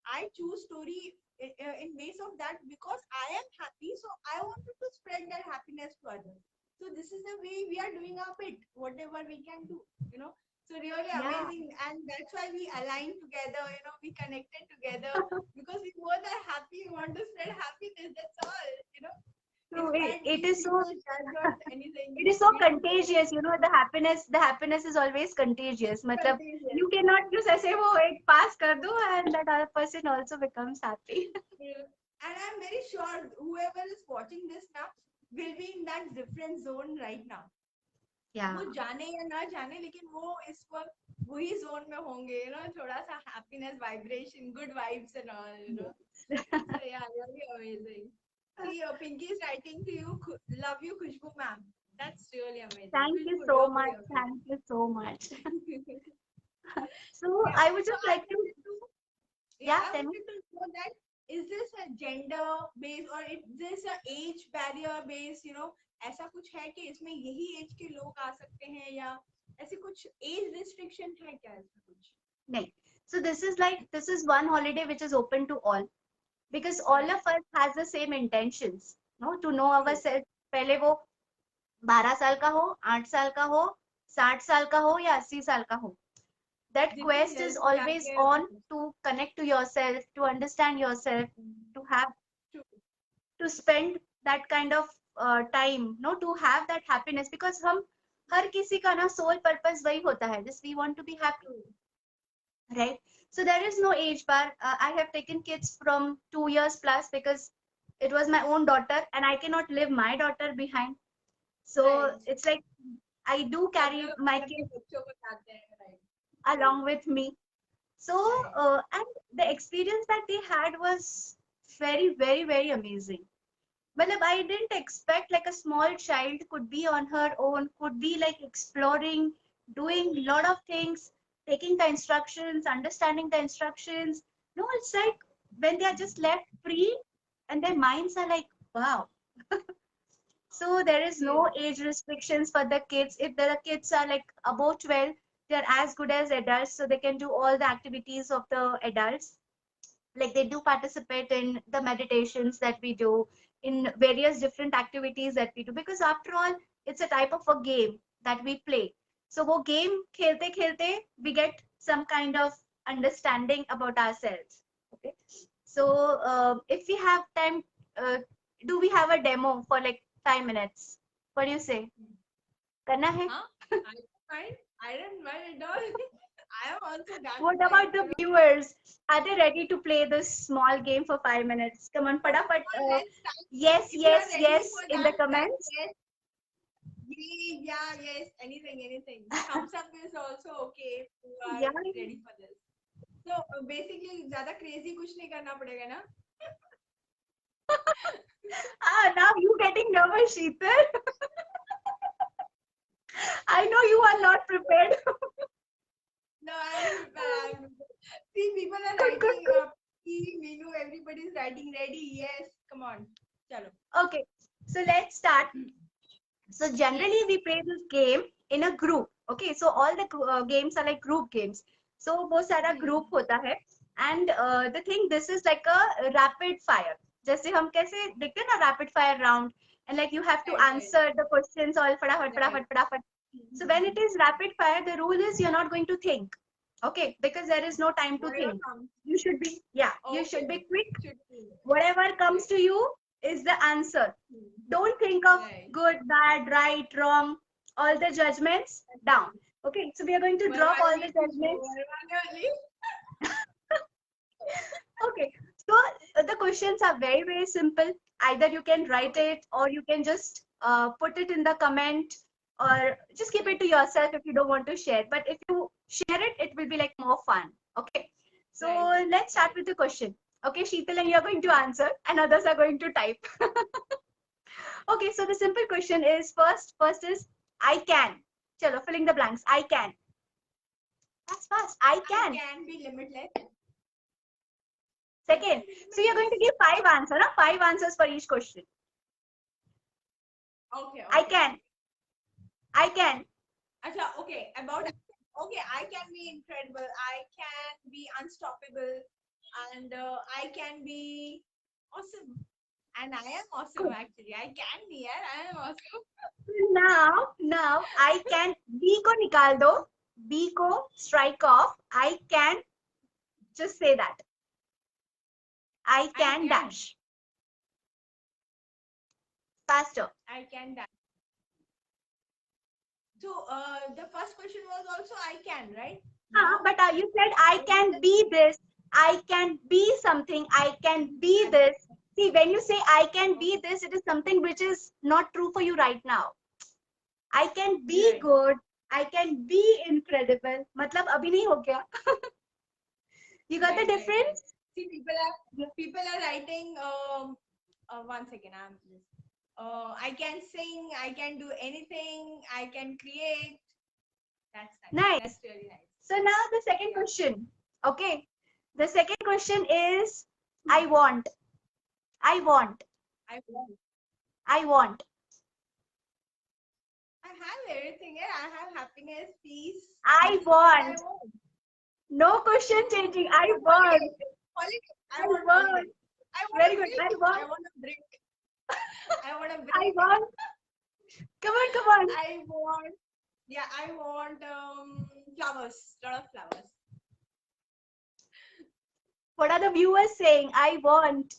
I choose story in ways of that because I am happy, so I wanted to spread that happiness to others. So this is the way we are doing our bit, whatever we can do. So really Yeah. amazing, and that's why we align together. We connected together because we both are happy. We want to spread happiness. That's all. So Instead, it if is so. people judge or anything, It is so we don't contagious, you know. The happiness is always contagious. मतलब contagious. you cannot just ऐसे वो एक pass कर दो and that other person also becomes happy. Yeah. And I'm very sure whoever is watching this now will be in that different zone right now. Yeah. वो जाने या ना जाने लेकिन वो इस वक्त वही जोन में होंगे थोड़ा सा happiness vibration good vibes and all. So yeah, really amazing. See, Pinky is writing to you. Love you, Khushbu ma'am. That's really amazing. Thank you Khushbu, so really much. amazing. Thank you so much. So Yeah, I would so just I like to. wanted to Yeah, I tell me. wanted to know that is this a gender based or is this a age barrier based? ऐसा कुछ है कि इसमें यही as के लोग आ सकते हैं या ऐसे कुछ एज रिस्ट्रिक्शन है क्या इसमें कुछ? नहीं. So this is one holiday which is open to all because all of us has the same intentions, no, to know ourselves. पहले वो 12 साल का हो, 8 साल का हो, 60 साल का हो या 80 साल का हो. That जितनी quest is जल्दी always जाके on to connect to yourself, to understand yourself, to have to spend that kind of time, no, to have that happiness because हम हर किसी का ना sole purpose वही होता है, just we want to be happy, right? So there is no age bar. I have taken kids from 2 years plus because it was my own daughter and I cannot leave my daughter behind. So Right. it's like I do carry सब लोग my अपने kids बच्चों को लाते हैं, right? along with me. So, Right. and the experience that they had was very, very, very amazing. Well, I didn't expect like a small child could be on her own, could be like exploring, doing a lot of things, taking the instructions, understanding the instructions. No, it's like when they are just left free and their minds are like, wow. So there is no Yes. age restrictions for the kids. If the kids are like above 12, they're as good as adults, so they can do all the activities of the adults. Like they do participate in the meditations that we do, in various different activities that we do, because after all, it's a type of a game that we play. So wo game khelte khelte, we get some kind of understanding about ourselves. Okay. So if we have time, uh, do we have a demo for like 5 minutes? What do you say? Karna hai? Huh? I don't mind. I don't mind at all. I am also down What to like, about the viewers? Are they ready to play this small game for 5 minutes? Come on, come fadafat. on, let's type. Yes, If you are yes, ready yes for in the that, type comments. yes, yeah, yes, anything, anything. Thumbs up is also okay if you are Yeah. ready for this. So basically, ज़्यादा crazy कुछ नहीं करना पड़ेगा ना? Now you getting nervous, Sheetal. I know you are not prepared. No, I'm prepared. See, people are Good, good, writing good. up. See, Minu, everybody's writing ready. Yes, come on. Chalo. Okay, so let's start. So generally we play this game in a group. Okay, so all the games are like group games. So बहुत सारा group होता है. And the thing, this is like a rapid fire. जैसे हम कैसे देखते हैं ना rapid fire round, and like you have to Right, right. answer the questions all फटाफट Right. फटाफट फटाफट. So when it is rapid fire, the rule is you're not going to think. Okay, because there is no time to Whatever think. comes. You should be, yeah, you should Okay. be quick. Should be. Whatever comes to you is the answer. Don't think of Right. good, bad, right, wrong, all the judgments down. Okay, so we are going to drop all the judgments. Okay, so the questions are very, very simple. Either you can write it or you can just put it in the comment, or just keep it to yourself if you don't want to share. But if you share it, it will be like more fun. Okay, so Right. let's start with the question. Okay, Sheetal, and you're going to answer, and others are going to type. Okay, so the simple question is first is I can. Chalo, filling the blanks. I can. That's fast. I can. I can be limitless. Second, so you're going to give 5 answers, no? 5 answers for each question. Okay. I can. I can. Acha, okay. Okay, I can be incredible. I can be unstoppable, and I can be awesome. And I am awesome, Good. actually. I can be, yeah, I am awesome. Now I can. B ko nikal do. B ko strike off. I can. Just say that. I can dash. Faster. I can dash. So the first question was also I can, right? But you said I can be this. I can be something. I can be this. See, when you say I can be this, it is something which is not true for you right now. I can be Right. good. I can be incredible. मतलब अभी नहीं हो गया. You got the difference? See, people are writing. One second, I'm just. I can sing. I can do anything. I can create. That's nice. That's really nice. So now the second question. Okay. The second question is I want. I want. I want. I want. I have everything. Yeah, I have happiness, peace. I want. No question changing. I want. Holiday. I want. Very good. I want. I want a drink. I want a break. I want. Come on, come on. I want. Yeah, I want flowers. Lot of flowers. What are the viewers saying? I want.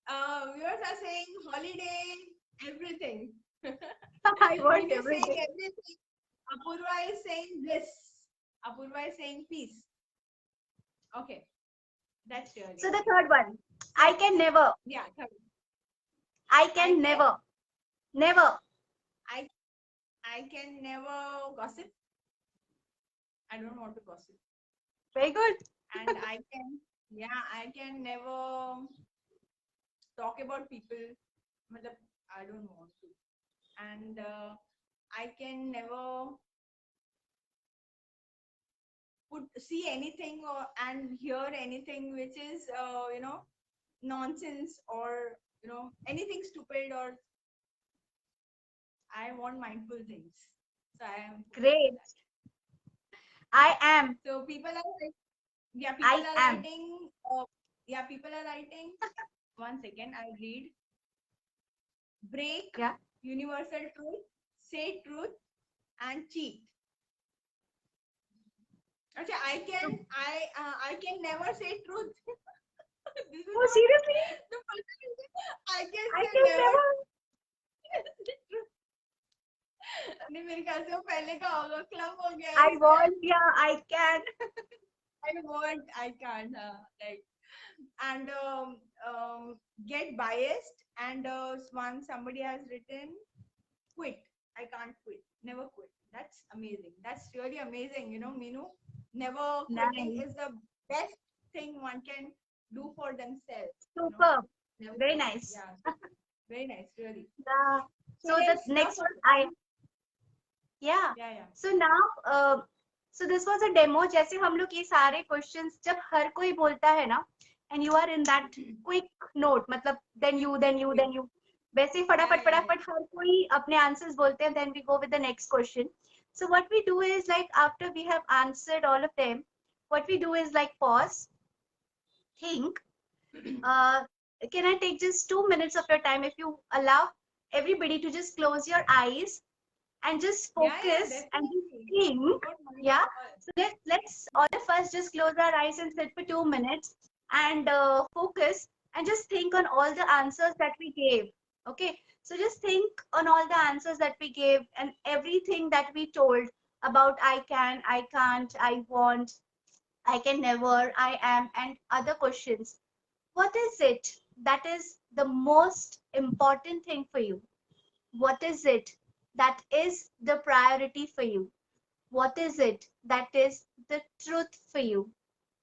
Viewers are saying holiday, everything. I want Minu is everything. saying everything. Apurva is saying bliss. Apurva is saying peace. Okay. That's really. So the third one. I can never. Yeah, third. I can never. Never. I can never gossip. I don't want to gossip. Very good. And I can never talk about people. Matlab, I don't want to. And I can never see anything or and hear anything which is nonsense, or anything stupid, or I want mindful things. So I am good for Great. that. I am. So people are like, yeah, people I are am. writing. People are writing. One second, I'll read. Break, Yeah. universal truth, say truth, and cheat. Okay, So, I can never say truth. This is oh, what seriously? the person is. I can I say can never. never. नहीं, मेरे ख्याल से वो पहले का होगा, club हो गया है I इसमें. want. Yeah, I can. I can't, like, and get biased, and once somebody has written quit. I can't quit, never quit. That's amazing. That's really amazing, Minu. Never quitting Nice. is the best thing one can do for themselves, Super. never Very quitting. nice. Yeah, very nice, really. Yeah. So So the let's now next one, focus I. on. Yeah. Yeah. So now, so this was a demo. जैसे हम लोग ये सारे questions जब हर कोई बोलता है ना, and you are in that quick note, मतलब then you, वैसे फटाफट Yeah. फटाफट हर कोई अपने answers बोलते हैं, then we go with the next question. So what we do is like after we have answered all of them, what we do is like pause, think. Uh, can I take just 2 minutes of your time if you allow everybody to just close your eyes and just Yeah, focus and just definitely. think. Don't mind Yeah. at all. So let's all of us just close our eyes and sit for 2 minutes and focus and just think on all the answers that we gave. Okay. So just think on all the answers that we gave and everything that we told about I can, I can't, I want, I can never, I am, and other questions. What is it that is the most important thing for you? What is it that is the priority for you? What is it that is the truth for you?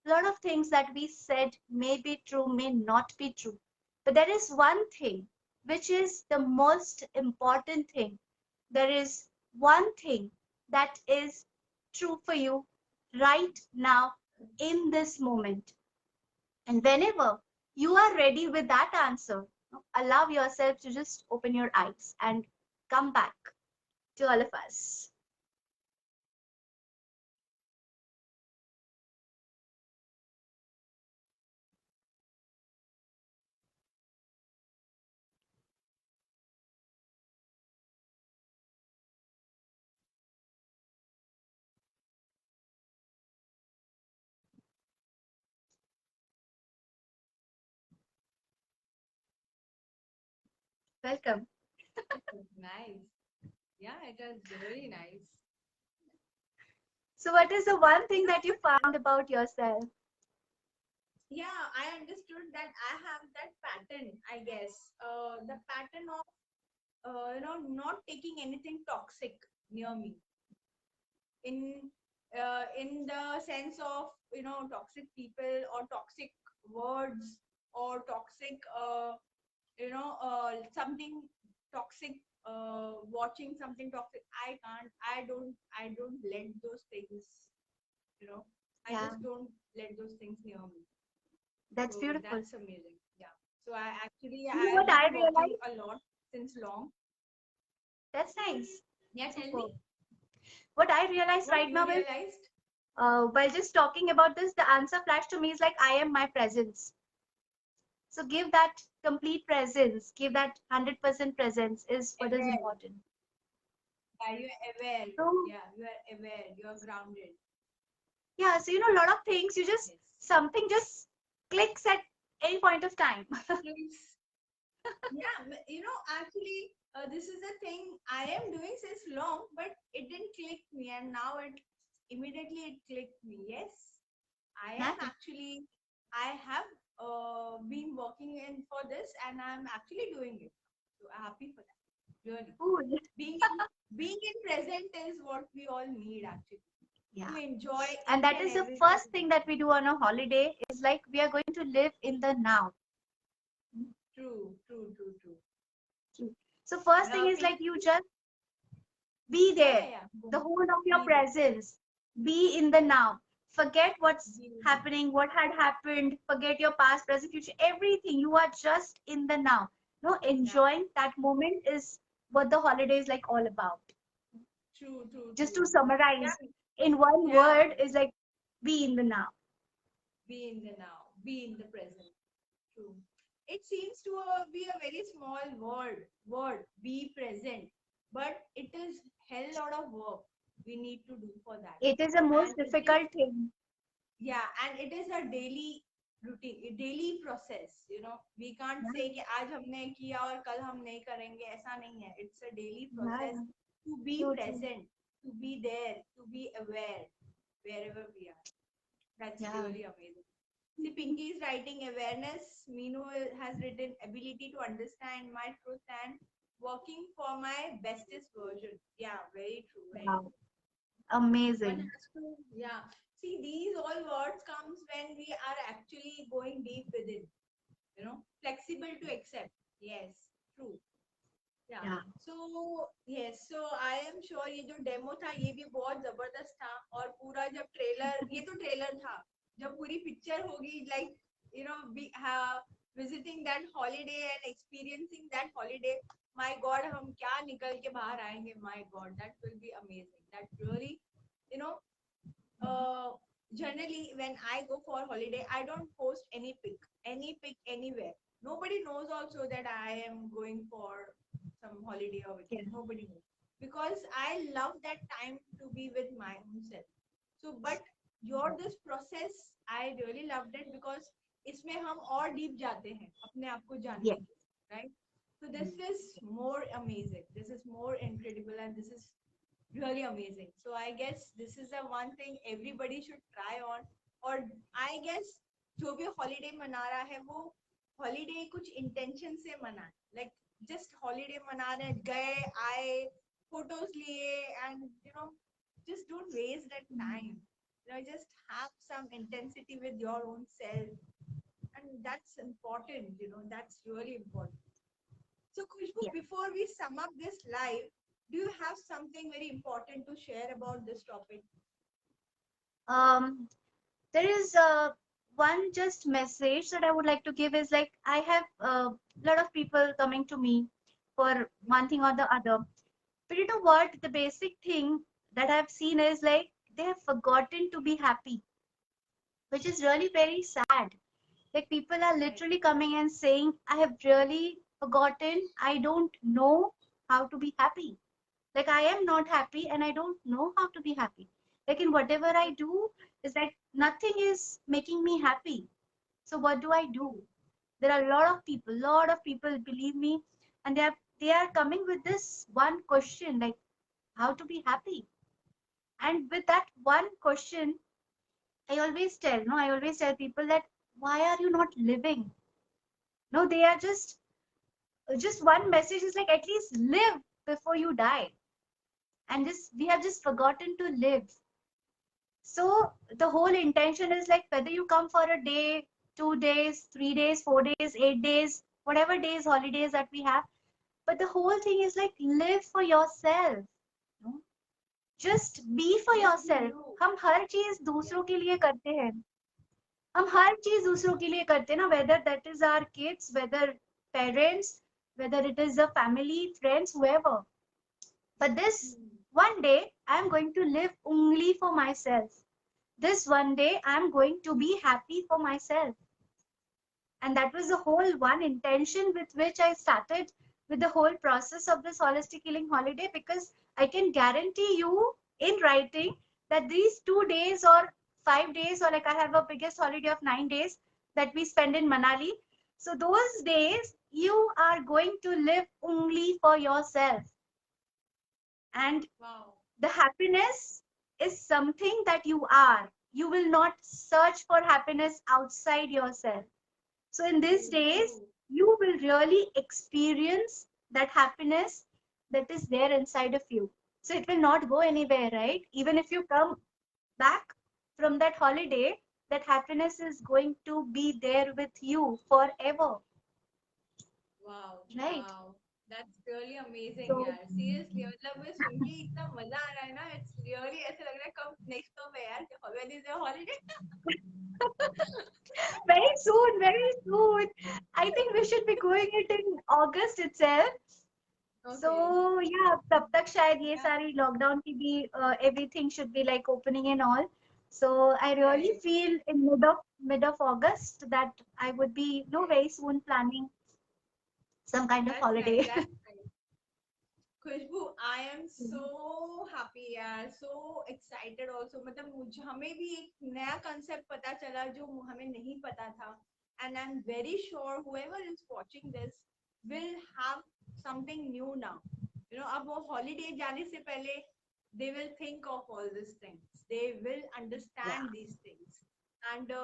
A lot of things that we said may be true, may not be true. But there is one thing which is the most important thing. There is one thing that is true for you right now in this moment. And whenever you are ready with that answer, allow yourself to just open your eyes and come back to all of us. Welcome. Nice. Yeah, it was really nice. So, what is the one thing that you found about yourself? Yeah, I understood that I have that pattern, I guess. The pattern of not taking anything toxic near me. In the sense of toxic people or toxic words or toxic something toxic, watching something toxic. I don't let those things, you know I Yeah, just don't let those things near me. that's So beautiful. that's amazing. Yeah. So I You know have what I been walking realized? a lot since long. That's nice. Yeah, tell me Super. What I realized what right you now is, realized. while just talking about this, the answer flashed to me is like, I am my presence. So, give that complete presence, give that 100% presence is what is Aware. important. Yeah, you're aware. So, Yeah, you are aware. You're grounded. yeah, so, a lot of things, you just, Yes. something just clicks at any point of time. Please. Yeah, actually, this is a thing I am doing since long, but it didn't click me, and now it immediately it clicked me. Yes, Nice. I have been working in for this, and I'm actually doing it. So I'm happy for that. Really. Cool. Being in present is what we all need actually. Yeah. To enjoy And each that and is the everything. first thing that we do on a holiday is like we are going to live in the now. True, true, true, true. True. So first thing is like you just be there, Yeah. the whole of your Be there. presence, be in the now. Forget what's Be there. happening, what had happened, forget your past, present, future, everything. You are just in the now. No, enjoying that moment is what the holiday is like all about. True, true, Just to true. Yeah, summarize in one yeah. word is like be in the now. Be in the now. Be in the present. True. It seems to be a very small word, be present, but it is hell lot of work we need to do for that. It is the most And it is, difficult thing. yeah, and it is a daily routine, a daily process. We can't say कि आज हमने किया और कल हम नहीं करेंगे, ऐसा नहीं है. It's a daily Yeah, process yeah. to be True, true. present, to be there, to be aware wherever we are. That's Yeah. really amazing. See, Pinky is writing awareness. Minu has written ability to understand my truth and working for my bestest version. Yeah, very true. Very Wow. true. One Amazing. has to, yeah. See, these all words comes when we are actually going deep within. Flexible to accept. Yes, true. Yeah. Yeah. So yes, so I am sure ये जो demo था ये भी बहुत जबरदस्त था और पूरा जब ट्रेलर ये तो ट्रेलर था जब पूरी पिक्चर होगी like we have visiting that holiday and experiencing that holiday, my god हम क्या निकल के बाहर आएंगे, my god that will be amazing. That really you know uh, generally when I go for holiday I don't post any pic anywhere. Nobody knows also that I am going for some holiday or Yeah. vacation. Nobody knows because I love that time to be with my own self. So but your this process I really loved it because इसमें हम और deep जाते हैं अपने आप को जानने Yes. के, right? So this is more amazing, this is more incredible, and this is really amazing. So I guess this is the one thing everybody should try on. और I guess जो भी holiday मना रहा है वो holiday कुछ intention से मनाए, like just holiday मना रहे हैं, गए आए photos लिए and just don't waste that time. Just have some intensity with your own self, and that's important. That's really important. So, Khushbu, Yeah. before we sum up this live, do you have something very important to share about this topic? There is one just message that I would like to give is like I have a lot of people coming to me for one thing or the other. But you know what? The basic thing that I've seen is like they have forgotten to be happy, which is really very sad. Like people are Right. literally coming and saying, I have really forgotten. I don't know how to be happy. Like I am not happy and I don't know how to be happy. Like in whatever I do is like nothing is making me happy. So what do I do? There are a lot of people believe me, and they are coming with this one question like how to be happy. And with that one question, I always tell people that why are you not living? No, they are just one message is like at least live before you die. And this we have just forgotten to live. So the whole intention is like whether you come for a day, 2 days, 3 days, 4 days, 8 days, whatever days, holidays that we have. But the whole thing is like live for yourself. No? Just be for Just be yourself. you. हम हर चीज Yeah. दूसरों के लिए करते हैं. हम हर चीज दूसरों के लिए करते हैं ना, whether that is our kids, whether parents, whether it is a family, friends, whoever. But this Hmm. one day, I'm going to live only for myself. This one day, I'm going to be happy for myself. And that was the whole one intention with which I started with the whole process of this holistic healing holiday, because I can guarantee you in writing that these 2 days or 5 days, or like I have a biggest holiday of 9 days that we spend in Manali. So those days you are going to live only for yourself. And Wow. the happiness is something that you are. You will not search for happiness outside yourself. So in these True. days, True. you will really experience that happiness that is there inside of you. So it will not go anywhere, right? Even if you come back from that holiday, that happiness is going to be there with you forever, wow right? Wow that's really amazing So यार seriously मतलब मैं सुन के इतना मजा आ रहा है ना it's really ऐसा लग रहा है कब नेक्स्ट कब है यार when is your holiday very soon, very soon. I think we should be going it in August itself. So okay yeah, तब तक शायद ये या सारी lockdown की भी everything should be like opening and all. So I really right feel in mid of August that I would be very soon planning some kind of holiday. That's nice Khushbu I am so happy यार so excited also मतलब मुझे हमें भी एक नया concept पता चला जो हमें नहीं पता था and I am very sure whoever is watching this will have something new now you know अब वो हॉलीडे जाने से पहले they will think of all these things they will Yeah. understand these things and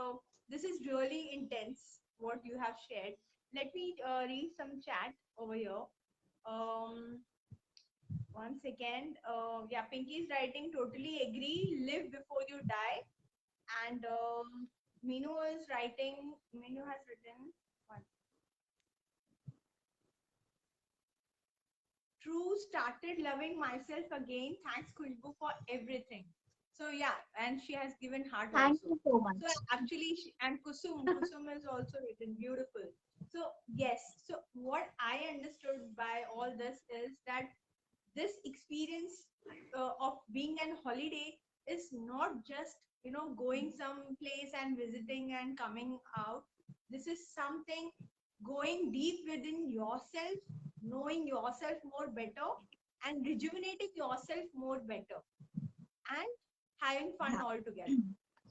this is really intense what you have shared let me read some chat over here um one second. Yeah, Pinky is writing. Totally agree. Live before you die. And Minu is writing. Minu has written. One. True. Started loving myself again. Thanks, Khushbu, for everything. So yeah, and she has given heart Thank also. you so So much. actually, and Kusum is also written beautiful. So yes. So what I understood by all this is that this experience of being on holiday is not just going some place and visiting and coming out. This is something going deep within yourself, knowing yourself more better and rejuvenating yourself more better and having fun Yeah. altogether.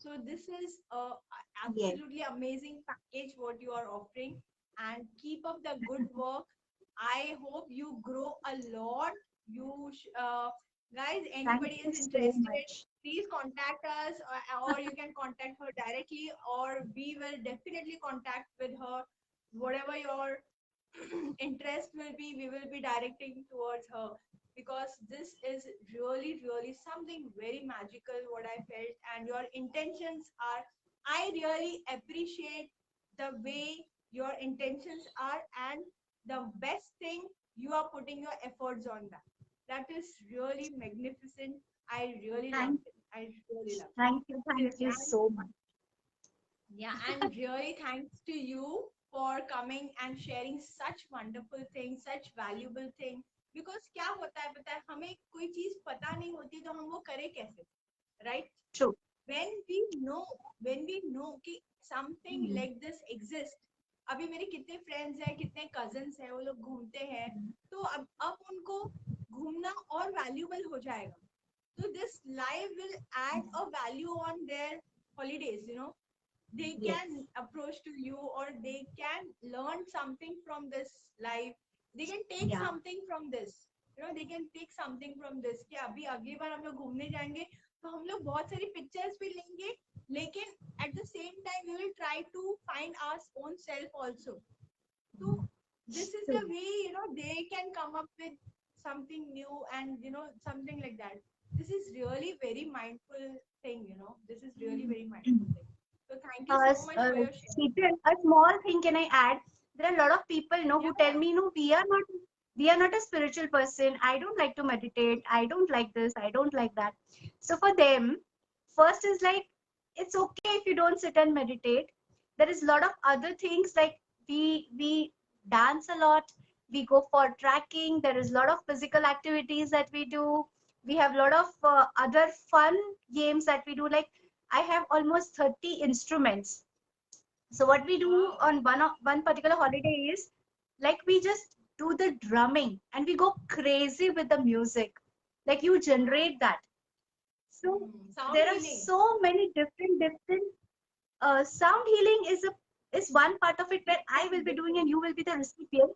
So this is a Yes. absolutely amazing package what you are offering and keep up the good work. I hope you grow a lot. Guys, Thank anybody you is so interested, much. please contact us or you can contact her directly or we will definitely contact with her. Whatever your interest will be, we will be directing towards her because this is really something very magical what I felt and your intentions are I really appreciate the way your intentions are and the best thing you are putting your efforts on that. That is really magnificent. I really Thank loved it. I really loved it. thank Seriously. you And so much. yeah, and really thanks to you for coming and sharing such wonderful things, such valuable things. Because क्या होता है पता है हमें कोई चीज पता नहीं होती तो हम वो करें कैसे right True. when we know when we know कि something like this exists अभी मेरे कितने फ्रेंड्स हैं कितने कजन्स हैं वो लोग घूमते हैं तो अब उनको घूमना और वैल्यूबल हो जाएगा so this life will add a value on their holidays they Yes. can approach to you or they can learn something from this life they can take Yeah. something from this they can take something from this कि अभी अगली बार हम लोग घूमने जाएंगे तो हम लोग बहुत सारी पिक्चर्स भी लेंगे लेकिन at the same time we will try to find our own self also so this is the True. way they can come up with something new and something like that this is really very mindful thing this is really very mindful thing so thank you so much for your sharing. Sheetal, a small thing can I add? There are a lot of people, who tell Yeah. me, no, we are not a spiritual person. I don't like to meditate. I don't like this. I don't like that. So for them, first is like, it's okay if you don't sit and meditate. There is a lot of other things like we dance a lot. We go for trekking. There is a lot of physical activities that we do. We have a lot of other fun games that we do. Like I have almost 30 instruments. So what we do Wow. on one particular holiday is like we just do the drumming and we go crazy with the music. Like you Wow. generate that. So Sound there are healing. so many different sound healing is one part of it where I will be doing and you will be the recipient.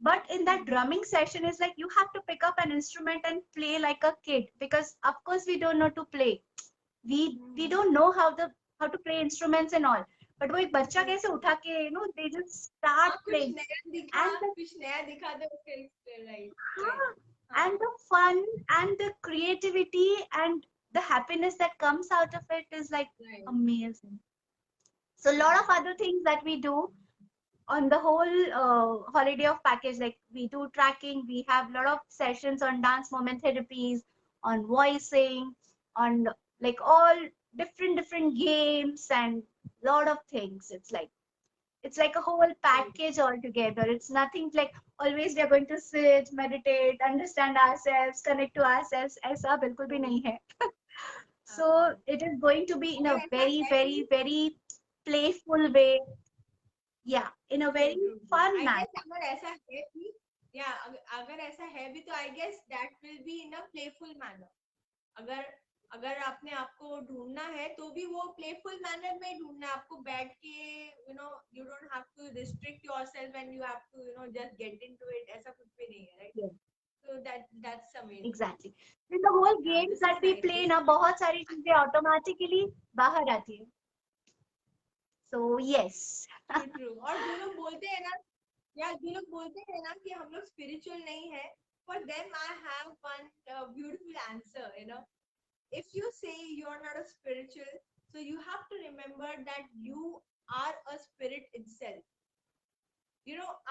But in that drumming session is like you have to pick up an instrument and play like a kid because of course we don't know to play. We don't know how to play instruments and all. But वो एक बच्चा True, कैसे true. उठा के they just start हाँ playing. And the, कुछ नया दिखा दो उसके राइट राइट हाँ, and the fun and the creativity and the happiness that comes out of it is like Right. amazing. So a lot of other things that we do on the whole holiday of package, like we do tracking, we have a lot of sessions on dance moment therapies, on voicing, on like all different games and lot of things. It's like a whole package altogether. It's nothing like always we are going to sit, meditate, understand ourselves, connect to ourselves. ऐसा बिल्कुल भी नहीं है. So it is going to be in अगर a ऐसा very, है भी, very, very playful way. Yeah, in a very true fun I manner. Guess अगर ऐसा है भी, या अगर ऐसा है भी तो I guess that will be in a playful manner. अगर अगर आपने आपको ढूंढना है तो भी वो प्लेफुल मैनर में ढूंढना है. आपको बैठ के you don't have to restrict yourself and you have to just get into it. ऐसा कुछ भी नहीं है, right? Yes, So that's amazing. exactly. In the whole Yeah, games this is that we nice. play This ना is बहुत सारी चीजें automatically बाहर आती है. So yes. true, true. और जो लोग बोलते हैं ना, या जो लोग बोलते हैं ना कि हम लोग स्पिरिचुअल नहीं है, for them I have one beautiful answer. If you say you're not a spiritual, so you have to remember that you are a spirit itself.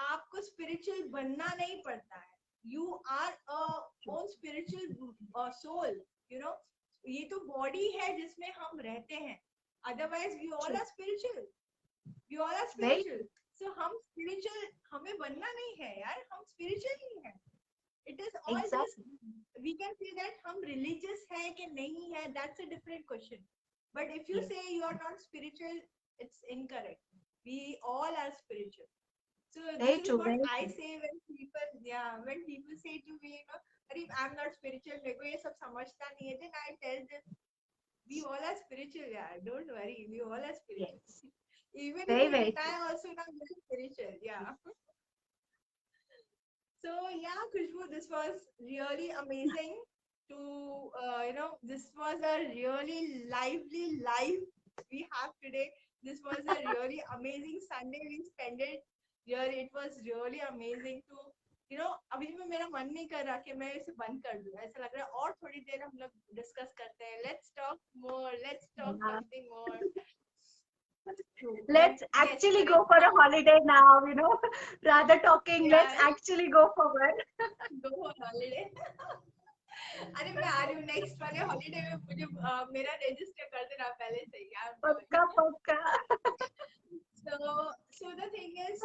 आपको स्पिरिचुअल बनना नहीं पड़ता है. You are a own spiritual soul. you know ये तो body है जिसमें हम रहते हैं. Otherwise we all are spiritual. We all are Very spiritual. So हम spiritual, हमें बनना नहीं है यार, हम spiritual ही है. It is all just, exactly. we can say that हम religious है कि नहीं है, that's a different question. But if you Yes. say you are not spiritual, it's incorrect. We all are spiritual. So this Very is true. what Very I true. say when people say to me, अरे I'm not spiritual, मेरे को ये सब समझता नहीं है, then I tell them we all are spiritual, यार. Don't worry, we all are spiritual. Yes. Even if Very, you very true. retire also not very spiritual, yeah. So yeah, Khushbu, this was really amazing to this was a really lively life we have today. This was a really amazing Sunday we spent it here. It was really amazing to अभी भी मेरा मन नहीं कर रहा कि मैं इसे बंद कर दूं. ऐसा लग रहा है और थोड़ी देर हम लोग डिस्कस करते हैं. Let's talk more, let's talk Yeah. something more. True. But Let's yes, actually right go for a now, holiday now. Rather talking, let's yeah, actually go for one. go on holiday. अरे मैं आ रही हूँ next वाले holiday में. मुझे मेरा register कर देना पहले से ही. पक्का पक्का. So the thing is,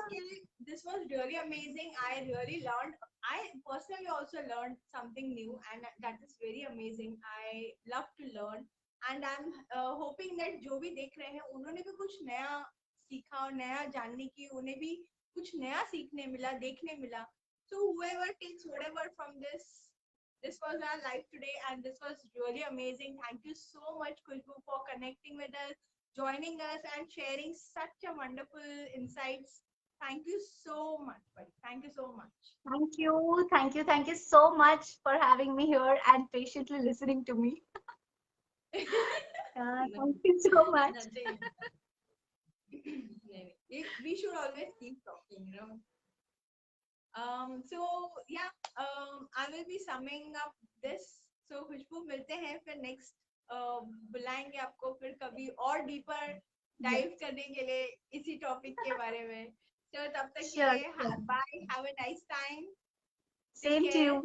this was really amazing. I really learned. I personally also learned something new, and that is very amazing. I love to learn, and I'm hoping that जो भी देख रहे हैं उन्होंने भी कुछ नया सीखा और नया जानने की, उन्हें भी कुछ नया सीखने मिला, देखने मिला. So whoever takes whatever from this was our life today, and this was really amazing. Thank you so much, Khushbu, for connecting with us, joining us, and sharing such a wonderful insights. Thank you so much, buddy. Thank you so much. Thank you. Thank you. Thank you so much for having me here and patiently listening to me. Thank you so much. Nothing. We should always keep talking. So yeah, I will be summing up this. So खुशबू मिलते हैं फिर next बुलाएंगे आपको फिर कभी और deeper dive करने के लिए इसी टॉपिक के बारे में. तो तब तक के लिए bye, have a nice time. Same to you.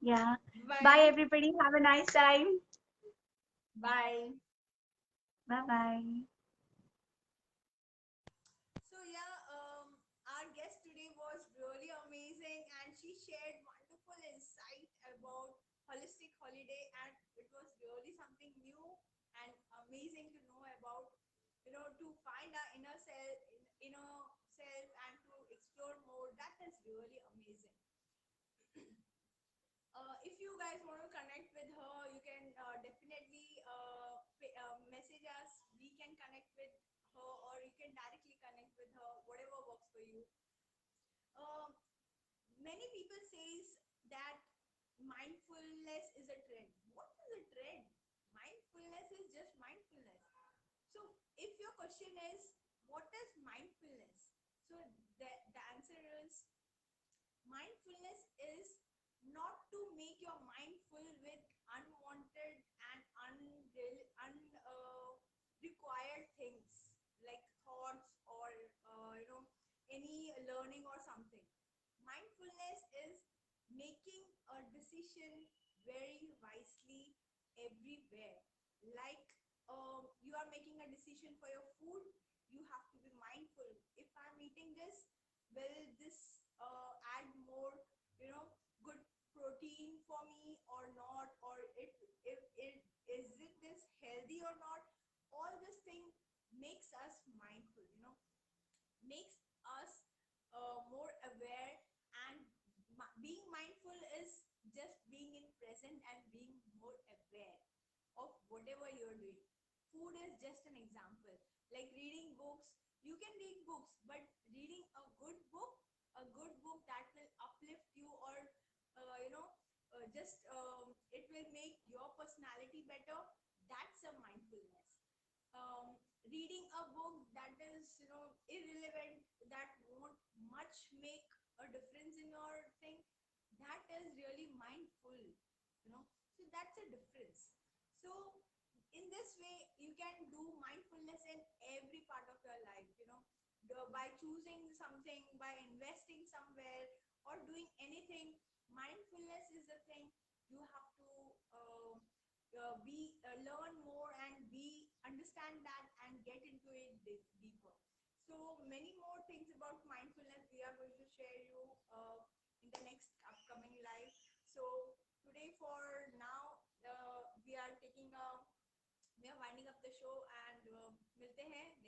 Yeah. Bye. Bye everybody. Have a nice time. Bye. Bye bye. So yeah, our guest today was really amazing, and she shared wonderful insight about holistic holiday, and it was really something new and amazing to know about. To find our inner self, and to explore more. That is really amazing. If you guys want to connect with her, you can definitely message us. We can connect with her, or you can directly connect with her, whatever works for you. Uh, Many people says that mindfulness is a trend. What is a trend? Mindfulness is just mindfulness. So if your question is what is mindfulness, so the answer is mindfulness is not to make your mind full with unwanted and required things like thoughts or any learning or something. Mindfulness is making a decision very wisely everywhere. Like you are making a decision for your food, you have to be mindful. If I'm eating this, will this add more, good protein for me or not? Or if it is it this healthy or not? All this thing makes us mindful. Makes us more aware, and being mindful is just being in present and being more aware of whatever you're doing. Food is just an example. Like reading books, you can read books, but reading a good book that will uplift you, or just it will make your personality better. That's a mindfulness. Reading a book that is irrelevant, that won't much make a difference in your thing, that is really mindful. So that's a difference. So in this way you can do mindfulness in every part of your life, by choosing something, by investing somewhere, or doing anything. Mindfulness is a thing you have to be learn more and be understand that and get into it deeper. So many more things about mindfulness we are going to share you in the next upcoming live. So today for now we are winding up the show, and मिलते हैं